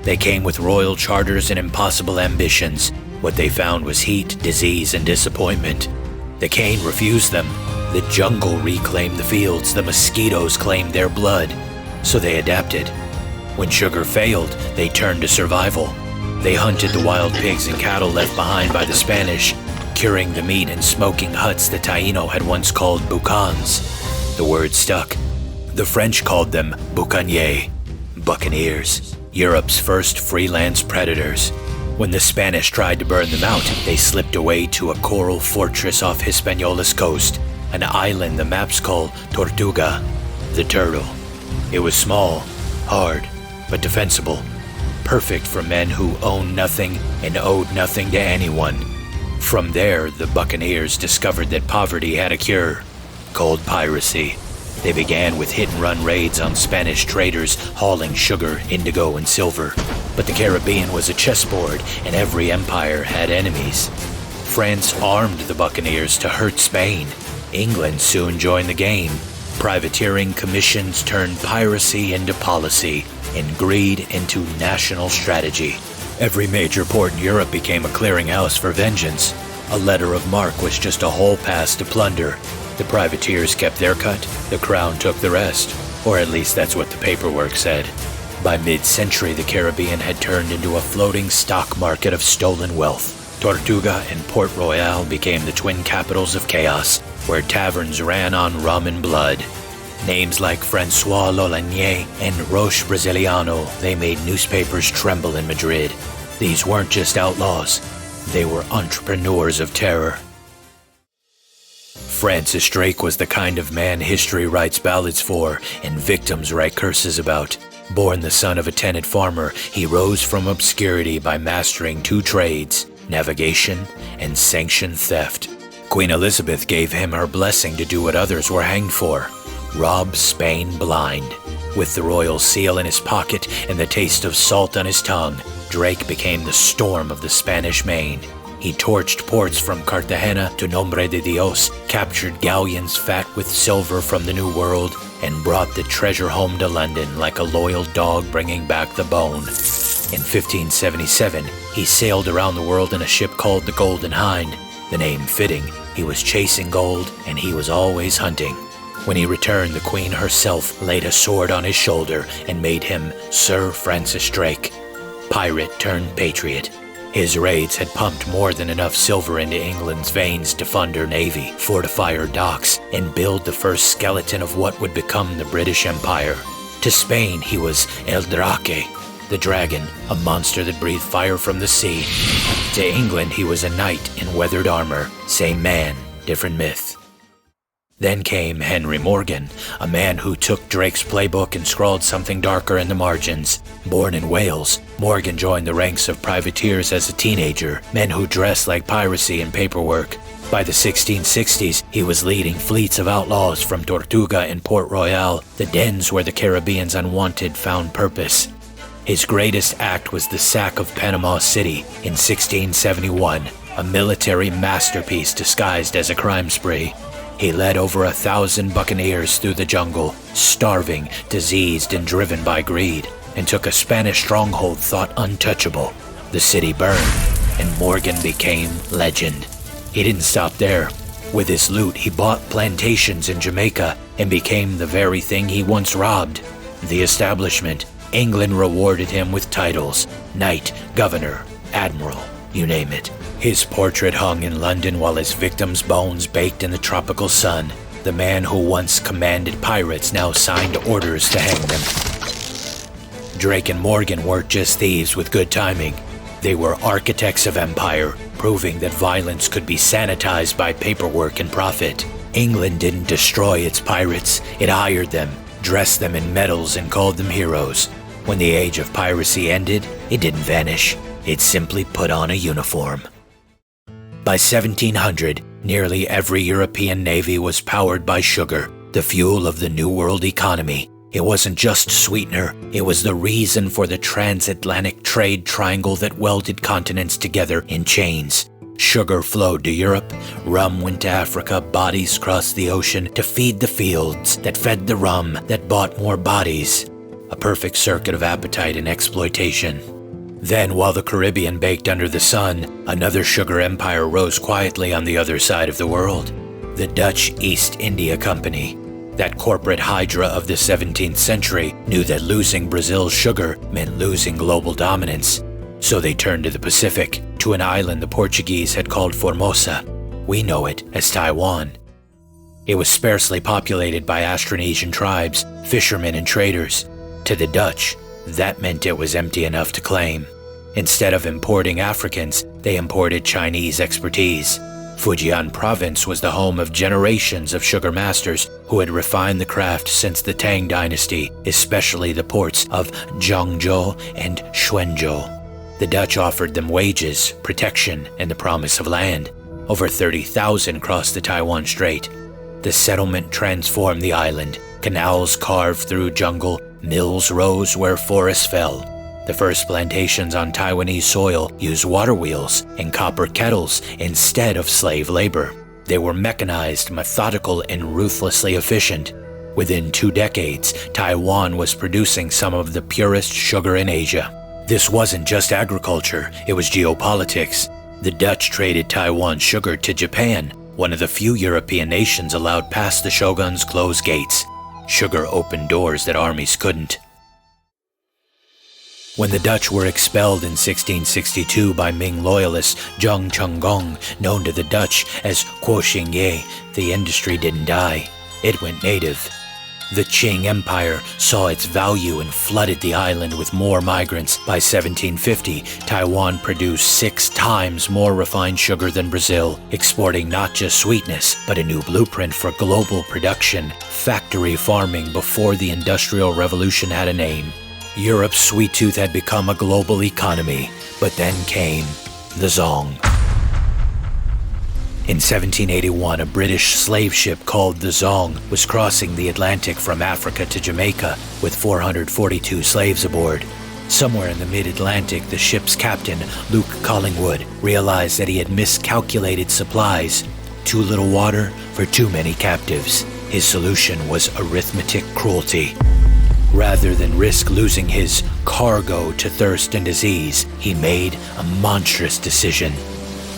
They came with royal charters and impossible ambitions. What they found was heat, disease, and disappointment. The cane refused them. The jungle reclaimed the fields. The mosquitoes claimed their blood. So they adapted. When sugar failed, they turned to survival. They hunted the wild pigs and cattle left behind by the Spanish, curing the meat in smoking huts the Taino had once called boucans. The word stuck. The French called them boucaniers, buccaneers, Europe's first freelance predators. When the Spanish tried to burn them out, they slipped away to a coral fortress off Hispaniola's coast, an island the maps call Tortuga. the turtle. It was small, hard, but defensible, perfect for men who owned nothing and owed nothing to anyone. From there, the buccaneers discovered that poverty had a cure, cold piracy. They began with hit-and-run raids on Spanish traders hauling sugar, indigo, and silver. But the Caribbean was a chessboard, and every empire had enemies. France armed the buccaneers to hurt Spain. England soon joined the game. Privateering commissions turned piracy into policy, and greed into national strategy. Every major port in Europe became a clearinghouse for vengeance. A letter of marque was just a hall pass to plunder. The privateers kept their cut, the crown took the rest. Or at least that's what the paperwork said. By mid-century, the Caribbean had turned into a floating stock market of stolen wealth. Tortuga and Port Royal became the twin capitals of chaos, where taverns ran on rum and blood. Names like Francois Lolanier and Roche Brasiliano, they made newspapers tremble in Madrid. These weren't just outlaws, they were entrepreneurs of terror. Francis Drake was the kind of man history writes ballads for and victims write curses about. Born the son of a tenant farmer, he rose from obscurity by mastering two trades, navigation and sanctioned theft. Queen Elizabeth gave him her blessing to do what others were hanged for, rob Spain blind. With the royal seal in his pocket and the taste of salt on his tongue, Drake became the storm of the Spanish Main. He torched ports from Cartagena to Nombre de Dios, captured galleons fat with silver from the New World, and brought the treasure home to London like a loyal dog bringing back the bone. In 1577, he sailed around the world in a ship called the Golden Hind. The name fitting, he was chasing gold and he was always hunting. When he returned, the Queen herself laid a sword on his shoulder and made him Sir Francis Drake, pirate turned patriot. His raids had pumped more than enough silver into England's veins to fund her navy, fortify her docks, and build the first skeleton of what would become the British Empire. To Spain, he was El Drake, the dragon, a monster that breathed fire from the sea. To England, he was a knight in weathered armor, same man, different myth. Then came Henry Morgan, a man who took Drake's playbook and scrawled something darker in the margins. Born in Wales, Morgan joined the ranks of privateers as a teenager, men who dressed like piracy and paperwork. By the 1660s, he was leading fleets of outlaws from Tortuga and Port Royal, the dens where the Caribbean's unwanted found purpose. His greatest act was the sack of Panama City in 1671, a military masterpiece disguised as a crime spree. He led over 1,000 buccaneers through the jungle, starving, diseased, and driven by greed, and took a Spanish stronghold thought untouchable. The city burned, and Morgan became legend. He didn't stop there. With his loot, he bought plantations in Jamaica and became the very thing he once robbed. The establishment. England rewarded him with titles, knight, governor, admiral, you name it. His portrait hung in London while his victims' bones baked in the tropical sun. The man who once commanded pirates now signed orders to hang them. Drake and Morgan weren't just thieves with good timing. They were architects of empire, proving that violence could be sanitized by paperwork and profit. England didn't destroy its pirates, it hired them, dressed them in medals and called them heroes. When the age of piracy ended, it didn't vanish, it simply put on a uniform. By 1700, nearly every European navy was powered by sugar, the fuel of the New World economy. It wasn't just sweetener, it was the reason for the transatlantic trade triangle that welded continents together in chains. Sugar flowed to Europe, rum went to Africa, bodies crossed the ocean to feed the fields that fed the rum that bought more bodies. A perfect circuit of appetite and exploitation. Then, while the Caribbean baked under the sun, another sugar empire rose quietly on the other side of the world. The Dutch East India Company. That corporate hydra of the 17th century knew that losing Brazil's sugar meant losing global dominance. So they turned to the Pacific, to an island the Portuguese had called Formosa. We know it as Taiwan. It was sparsely populated by Austronesian tribes, fishermen and traders. To the Dutch, that meant it was empty enough to claim. Instead of importing Africans, they imported Chinese expertise. Fujian province was the home of generations of sugar masters who had refined the craft since the Tang dynasty, especially the ports of Zhangzhou and Xuanzhou. The Dutch offered them wages, protection, and the promise of land. Over 30,000 crossed the Taiwan Strait. The settlement transformed the island. Canals carved through jungle, mills rose where forests fell. The first plantations on Taiwanese soil used water wheels and copper kettles instead of slave labor. They were mechanized, methodical, and ruthlessly efficient. Within 2 decades, Taiwan was producing some of the purest sugar in Asia. This wasn't just agriculture, it was geopolitics. The Dutch traded Taiwan sugar to Japan, one of the few European nations allowed past the shogun's closed gates. Sugar opened doors that armies couldn't. When the Dutch were expelled in 1662 by Ming loyalists Zheng Chenggong, known to the Dutch as Kuo Xingye, the industry didn't die. It went native. The Qing Empire saw its value and flooded the island with more migrants. By 1750, Taiwan produced 6 times more refined sugar than Brazil, exporting not just sweetness, but a new blueprint for global production, factory farming before the Industrial Revolution had a name. Europe's sweet tooth had become a global economy, but then came the Zong. In 1781, a British slave ship called the Zong was crossing the Atlantic from Africa to Jamaica with 442 slaves aboard. Somewhere in the mid-Atlantic, the ship's captain, Luke Collingwood, realized that he had miscalculated supplies. Too little water for too many captives. His solution was arithmetic cruelty. Rather than risk losing his cargo to thirst and disease, he made a monstrous decision.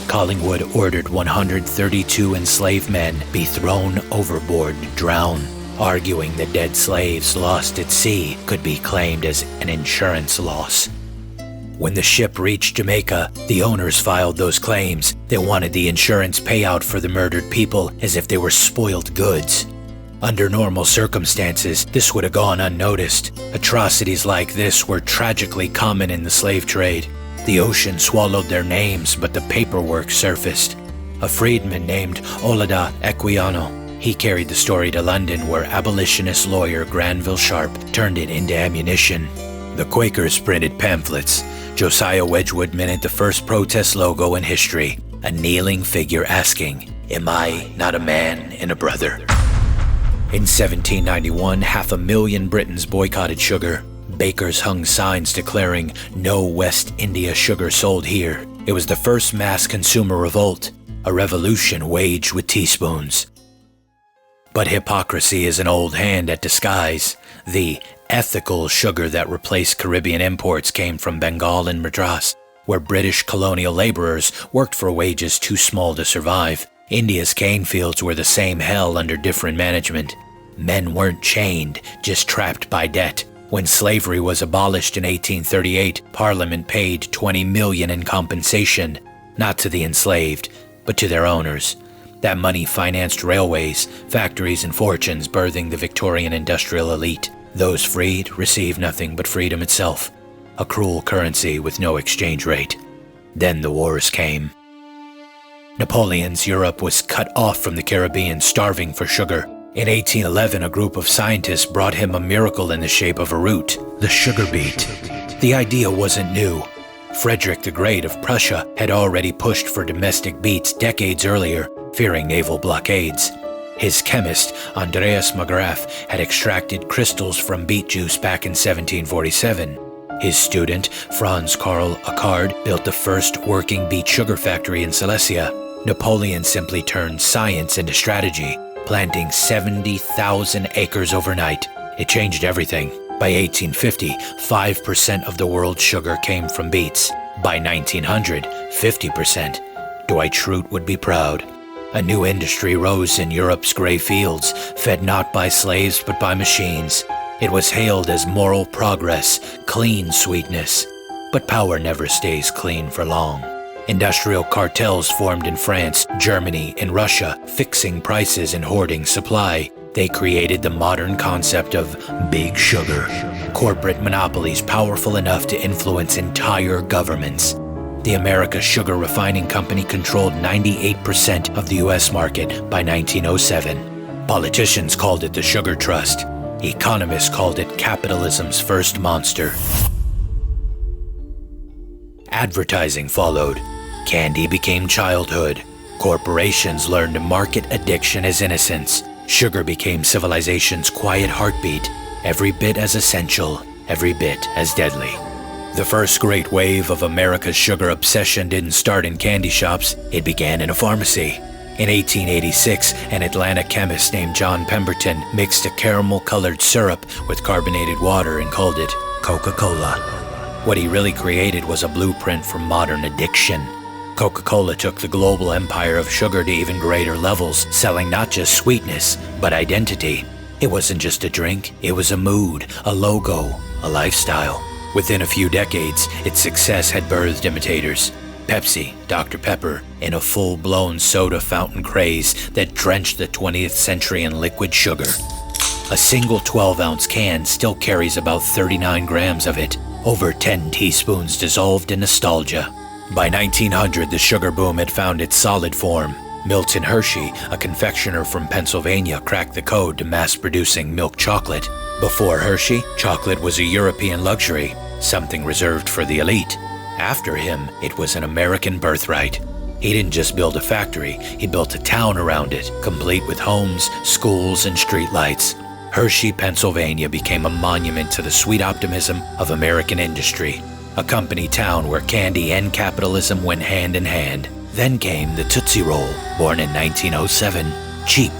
Collingwood ordered 132 enslaved men be thrown overboard to drown, arguing that dead slaves lost at sea could be claimed as an insurance loss. When the ship reached Jamaica, the owners filed those claims. They wanted the insurance payout for the murdered people as if they were spoiled goods. Under normal circumstances, this would have gone unnoticed. Atrocities like this were tragically common in the slave trade. The ocean swallowed their names, but the paperwork surfaced. A freedman named Olada Equiano. He carried the story to London, where abolitionist lawyer Granville Sharp turned it into ammunition. The Quakers printed pamphlets. Josiah Wedgwood minted the first protest logo in history, a kneeling figure asking, "Am I not a man and a brother?" In 1791, 500,000 Britons boycotted sugar. Bakers hung signs declaring, "No West India sugar sold here." It was the first mass consumer revolt, a revolution waged with teaspoons. But hypocrisy is an old hand at disguise. The ethical sugar that replaced Caribbean imports came from Bengal and Madras, where British colonial laborers worked for wages too small to survive. India's cane fields were the same hell under different management. Men weren't chained, just trapped by debt. When slavery was abolished in 1838, Parliament paid $20 million in compensation, not to the enslaved, but to their owners. That money financed railways, factories, and fortunes, birthing the Victorian industrial elite. Those freed received nothing but freedom itself, a cruel currency with no exchange rate. Then the wars came. Napoleon's Europe was cut off from the Caribbean, starving for sugar. In 1811, a group of scientists brought him a miracle in the shape of a root, the sugar beet. The idea wasn't new. Frederick the Great of Prussia had already pushed for domestic beets decades earlier, fearing naval blockades. His chemist, Andreas Marggraf, had extracted crystals from beet juice back in 1747. His student, Franz Karl Akkard, built the first working beet sugar factory in Silesia. Napoleon simply turned science into strategy, planting 70,000 acres overnight. It changed everything. By 1850, 5% of the world's sugar came from beets. By 1900, 50%. Dwight Schrute would be proud. A new industry rose in Europe's gray fields, fed not by slaves but by machines. It was hailed as moral progress, clean sweetness. But power never stays clean for long. Industrial cartels formed in France, Germany, and Russia, fixing prices and hoarding supply. They created the modern concept of big sugar. Corporate monopolies powerful enough to influence entire governments. The America Sugar Refining Company controlled 98% of the U.S. market by 1907. Politicians called it the Sugar Trust. Economists called it capitalism's first monster. Advertising followed. Candy became childhood. Corporations learned to market addiction as innocence. Sugar became civilization's quiet heartbeat, every bit as essential, every bit as deadly. The first great wave of America's sugar obsession didn't start in candy shops, it began in a pharmacy. In 1886, an Atlanta chemist named John Pemberton mixed a caramel-colored syrup with carbonated water and called it Coca-Cola. What he really created was a blueprint for modern addiction. Coca-Cola took the global empire of sugar to even greater levels, selling not just sweetness, but identity. It wasn't just a drink, it was a mood, a logo, a lifestyle. Within a few decades, its success had birthed imitators. Pepsi, Dr. Pepper, in a full-blown soda fountain craze that drenched the 20th century in liquid sugar. A single 12-ounce can still carries about 39 grams of it, over 10 teaspoons dissolved in nostalgia. By 1900, the sugar boom had found its solid form. Milton Hershey, a confectioner from Pennsylvania, cracked the code to mass-producing milk chocolate. Before Hershey, chocolate was a European luxury, something reserved for the elite. After him, it was an American birthright. He didn't just build a factory, he built a town around it, complete with homes, schools, and streetlights. Hershey, Pennsylvania became a monument to the sweet optimism of American industry, a company town where candy and capitalism went hand in hand. Then came the Tootsie Roll, born in 1907, cheap,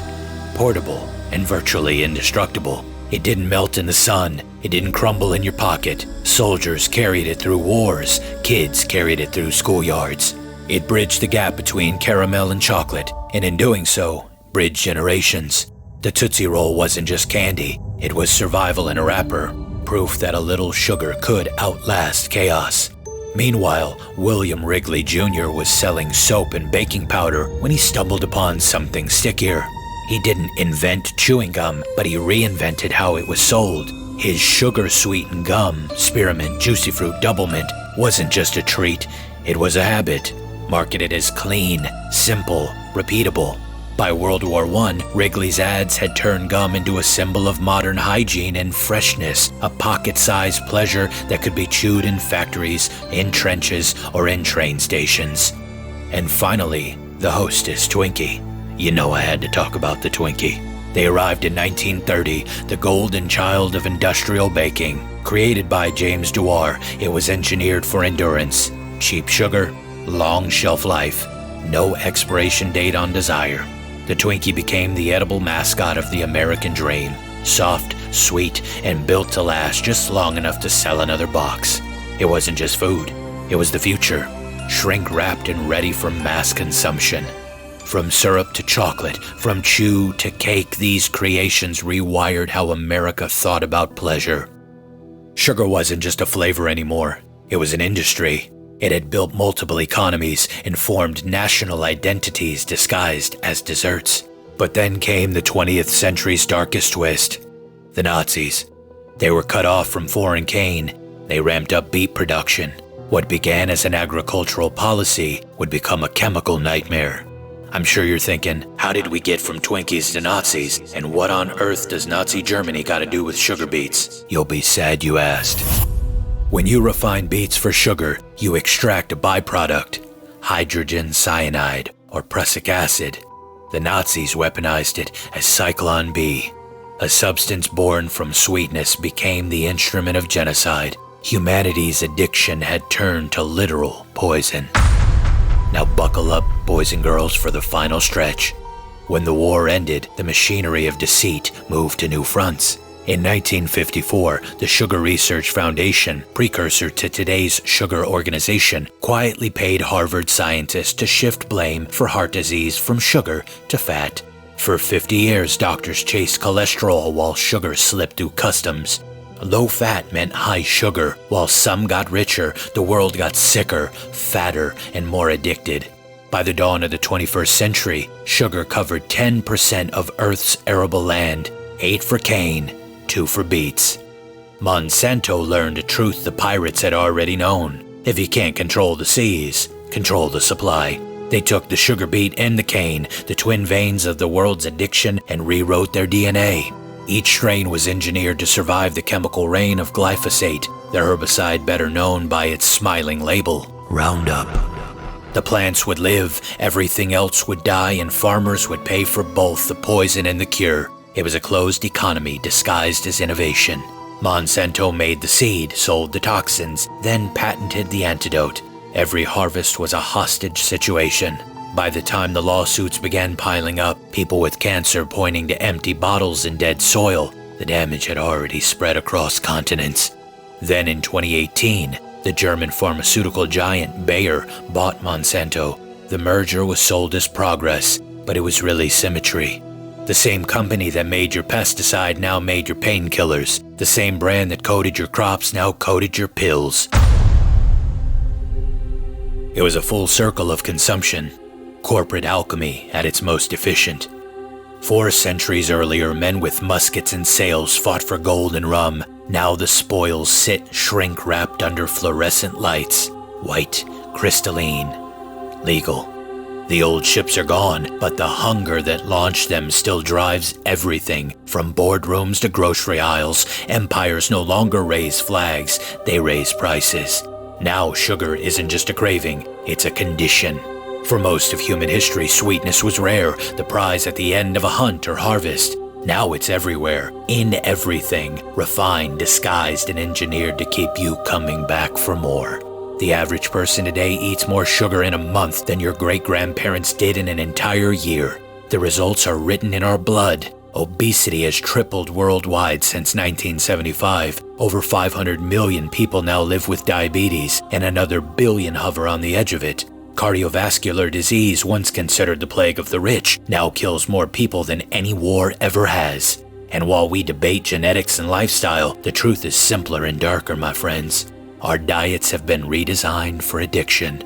portable, and virtually indestructible. It didn't melt in the sun, it didn't crumble in your pocket. Soldiers carried it through wars, kids carried it through schoolyards. It bridged the gap between caramel and chocolate, and in doing so, bridged generations. The Tootsie Roll wasn't just candy, it was survival in a wrapper, proof that a little sugar could outlast chaos. Meanwhile, William Wrigley Jr. was selling soap and baking powder when he stumbled upon something stickier. He didn't invent chewing gum, but he reinvented how it was sold. His sugar-sweetened gum, spearmint, juicy fruit, doublemint, wasn't just a treat, it was a habit. Marketed as clean, simple, repeatable. By World War I, Wrigley's ads had turned gum into a symbol of modern hygiene and freshness, a pocket-sized pleasure that could be chewed in factories, in trenches, or in train stations. And finally, the hostess Twinkie. You know I had to talk about the Twinkie. They arrived in 1930, the golden child of industrial baking. Created by James Dewar, it was engineered for endurance. Cheap sugar, long shelf life, no expiration date on desire. The Twinkie became the edible mascot of the American dream. Soft, sweet, and built to last just long enough to sell another box. It wasn't just food, it was the future. Shrink-wrapped and ready for mass consumption. From syrup to chocolate, from chew to cake, these creations rewired how America thought about pleasure. Sugar wasn't just a flavor anymore, it was an industry. It had built multiple economies and formed national identities disguised as desserts. But then came the 20th century's darkest twist, the Nazis. They were cut off from foreign cane. They ramped up beet production. What began as an agricultural policy would become a chemical nightmare. I'm sure you're thinking, how did we get from Twinkies to Nazis? And what on earth does Nazi Germany got to do with sugar beets? You'll be sad you asked. When you refine beets for sugar, you extract a byproduct, hydrogen cyanide or prussic acid. The Nazis weaponized it as Cyclone B. A substance born from sweetness became the instrument of genocide. Humanity's addiction had turned to literal poison. Now buckle up, boys and girls, for the final stretch. When the war ended, the machinery of deceit moved to new fronts. In 1954, the Sugar Research Foundation, precursor to today's Sugar Organization, quietly paid Harvard scientists to shift blame for heart disease from sugar to fat. For 50 years, doctors chased cholesterol while sugar slipped through customs. Low fat meant high sugar. While some got richer, the world got sicker, fatter, and more addicted. By the dawn of the 21st century, sugar covered 10% of Earth's arable land, 8 for cane, 2 for beets. Monsanto learned a truth the pirates had already known. If you can't control the seas, control the supply. They took the sugar beet and the cane, the twin veins of the world's addiction, and rewrote their DNA. Each strain was engineered to survive the chemical rain of glyphosate, the herbicide better known by its smiling label, Roundup. The plants would live, everything else would die, and farmers would pay for both the poison and the cure. It was a closed economy disguised as innovation. Monsanto made the seed, sold the toxins, then patented the antidote. Every harvest was a hostage situation. By the time the lawsuits began piling up, people with cancer pointing to empty bottles and dead soil, the damage had already spread across continents. Then in 2018, the German pharmaceutical giant Bayer bought Monsanto. The merger was sold as progress, but it was really symmetry. The same company that made your pesticide now made your painkillers. The same brand that coated your crops now coated your pills. It was a full circle of consumption. Corporate alchemy at its most efficient. 4 centuries earlier, men with muskets and sails fought for gold and rum. Now the spoils sit shrink-wrapped under fluorescent lights. White, crystalline, legal. The old ships are gone, but the hunger that launched them still drives everything, from boardrooms to grocery aisles. Empires no longer raise flags, they raise prices. Now sugar isn't just a craving, it's a condition. For most of human history, sweetness was rare, the prize at the end of a hunt or harvest. Now it's everywhere, in everything, refined, disguised, and engineered to keep you coming back for more. The average person today eats more sugar in a month than your great-grandparents did in an entire year. The results are written in our blood. Obesity has tripled worldwide since 1975. Over 500 million people now live with diabetes, and another billion hover on the edge of it. Cardiovascular disease, once considered the plague of the rich, now kills more people than any war ever has. And while we debate genetics and lifestyle, the truth is simpler and darker, my friends. Our diets have been redesigned for addiction.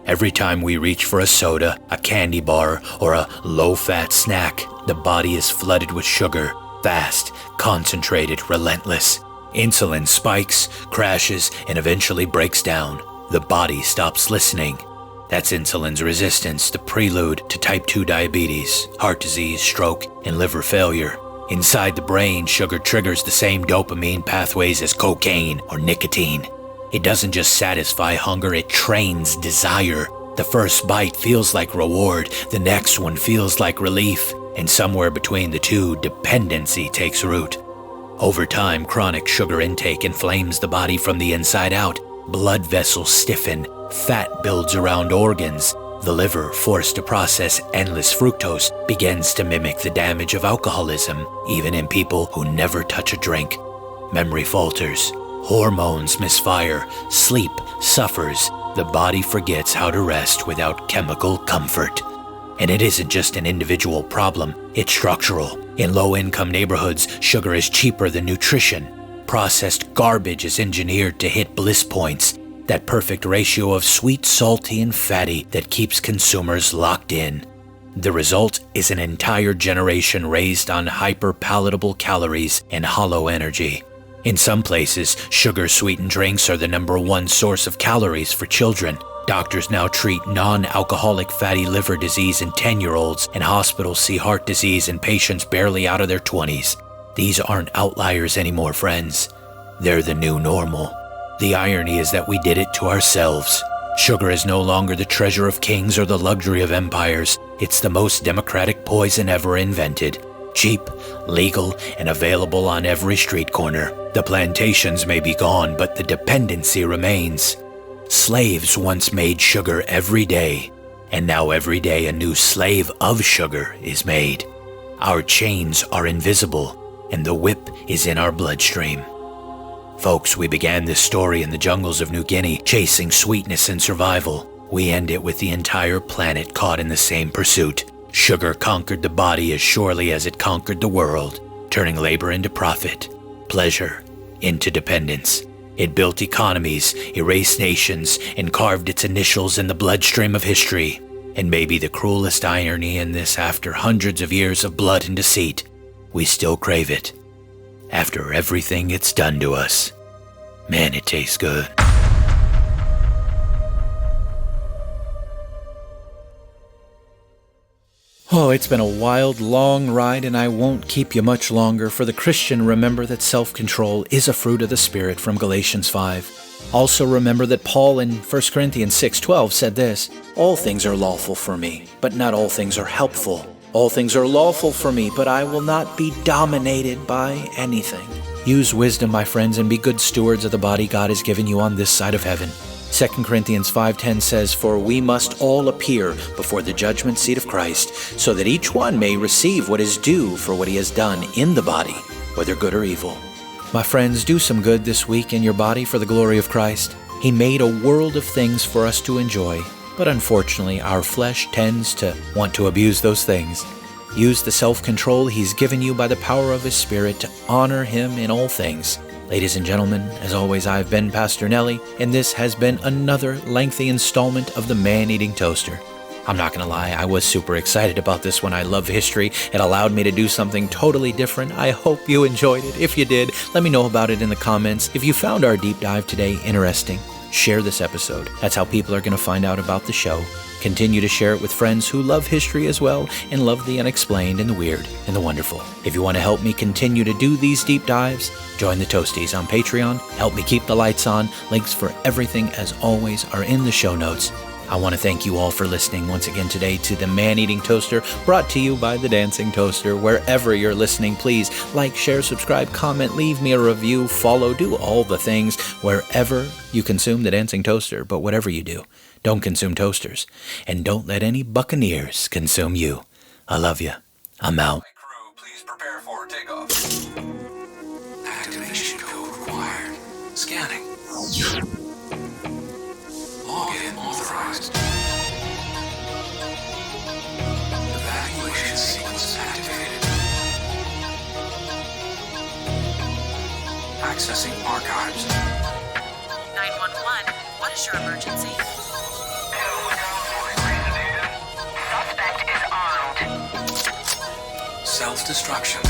Every time we reach for a soda, a candy bar, or a low-fat snack, the body is flooded with sugar, fast, concentrated, relentless. Insulin spikes, crashes, and eventually breaks down. The body stops listening. That's insulin's resistance, the prelude to type 2 diabetes, heart disease, stroke, and liver failure. Inside the brain, sugar triggers the same dopamine pathways as cocaine or nicotine. It doesn't just satisfy hunger, it trains desire. The first bite feels like reward, the next one feels like relief, and somewhere between the two, dependency takes root. Over time, chronic sugar intake inflames the body from the inside out. Blood vessels stiffen, fat builds around organs. The liver, forced to process endless fructose, begins to mimic the damage of alcoholism, even in people who never touch a drink. Memory falters. Hormones misfire, sleep suffers, the body forgets how to rest without chemical comfort. And it isn't just an individual problem, it's structural. In low-income neighborhoods, sugar is cheaper than nutrition. Processed garbage is engineered to hit bliss points, that perfect ratio of sweet, salty, and fatty that keeps consumers locked in. The result is an entire generation raised on hyper-palatable calories and hollow energy. In some places, sugar-sweetened drinks are the #1 source of calories for children. Doctors now treat non-alcoholic fatty liver disease in 10-year-olds, and hospitals see heart disease in patients barely out of their 20s. These aren't outliers anymore, friends. They're the new normal. The irony is that we did it to ourselves. Sugar is no longer the treasure of kings or the luxury of empires. It's the most democratic poison ever invented. Cheap, legal, and available on every street corner. The plantations may be gone, but the dependency remains. Slaves once made sugar every day, and now every day a new slave of sugar is made. Our chains are invisible, and the whip is in our bloodstream. Folks, we began this story in the jungles of New Guinea, chasing sweetness and survival. We end it with the entire planet caught in the same pursuit. Sugar conquered the body as surely as it conquered the world, turning labor into profit, pleasure into dependence. It built economies, erased nations, and carved its initials in the bloodstream of history. And maybe the cruelest irony in this, after hundreds of years of blood and deceit, we still crave it. After everything it's done to us. Man, it tastes good. Oh, it's been a wild, long ride, and I won't keep you much longer. For the Christian, remember that self-control is a fruit of the Spirit from Galatians 5. Also remember that Paul in 1 Corinthians 6:12 said this, "All things are lawful for me, but not all things are helpful. All things are lawful for me, but I will not be dominated by anything." Use wisdom, my friends, and be good stewards of the body God has given you on this side of heaven. 2 Corinthians 5:10 says, "For we must all appear before the judgment seat of Christ, so that each one may receive what is due for what he has done in the body, whether good or evil." My friends, do some good this week in your body for the glory of Christ. He made a world of things for us to enjoy, but unfortunately our flesh tends to want to abuse those things. Use the self-control He's given you by the power of His Spirit to honor Him in all things. Ladies and gentlemen, as always, I've been Pastor Nelly, and this has been another lengthy installment of the Man-Eating Toaster. I'm not going to lie, I was super excited about this one. I love history. It allowed me to do something totally different. I hope you enjoyed it. If you did, let me know about it in the comments. If you found our deep dive today interesting, share this episode. That's how people are going to find out about the show. Continue to share it with friends who love history as well and love the unexplained and the weird and the wonderful. If you want to help me continue to do these deep dives, join the Toasties on Patreon. Help me keep the lights on. Links for everything, as always, are in the show notes. I want to thank you all for listening once again today to the Man-Eating Toaster, brought to you by the Dancing Toaster. Wherever you're listening, please like, share, subscribe, comment, leave me a review, follow, do all the things wherever you consume the Dancing Toaster. But whatever you do, don't consume toasters, and don't let any buccaneers consume you. I love you. I'm out. Crew, please prepare for takeoff. Activation code required. Scanning. Login authorized. Evaluation sequence activated. Accessing archives. 911, what is your emergency? Suspect is armed. Self-destruction.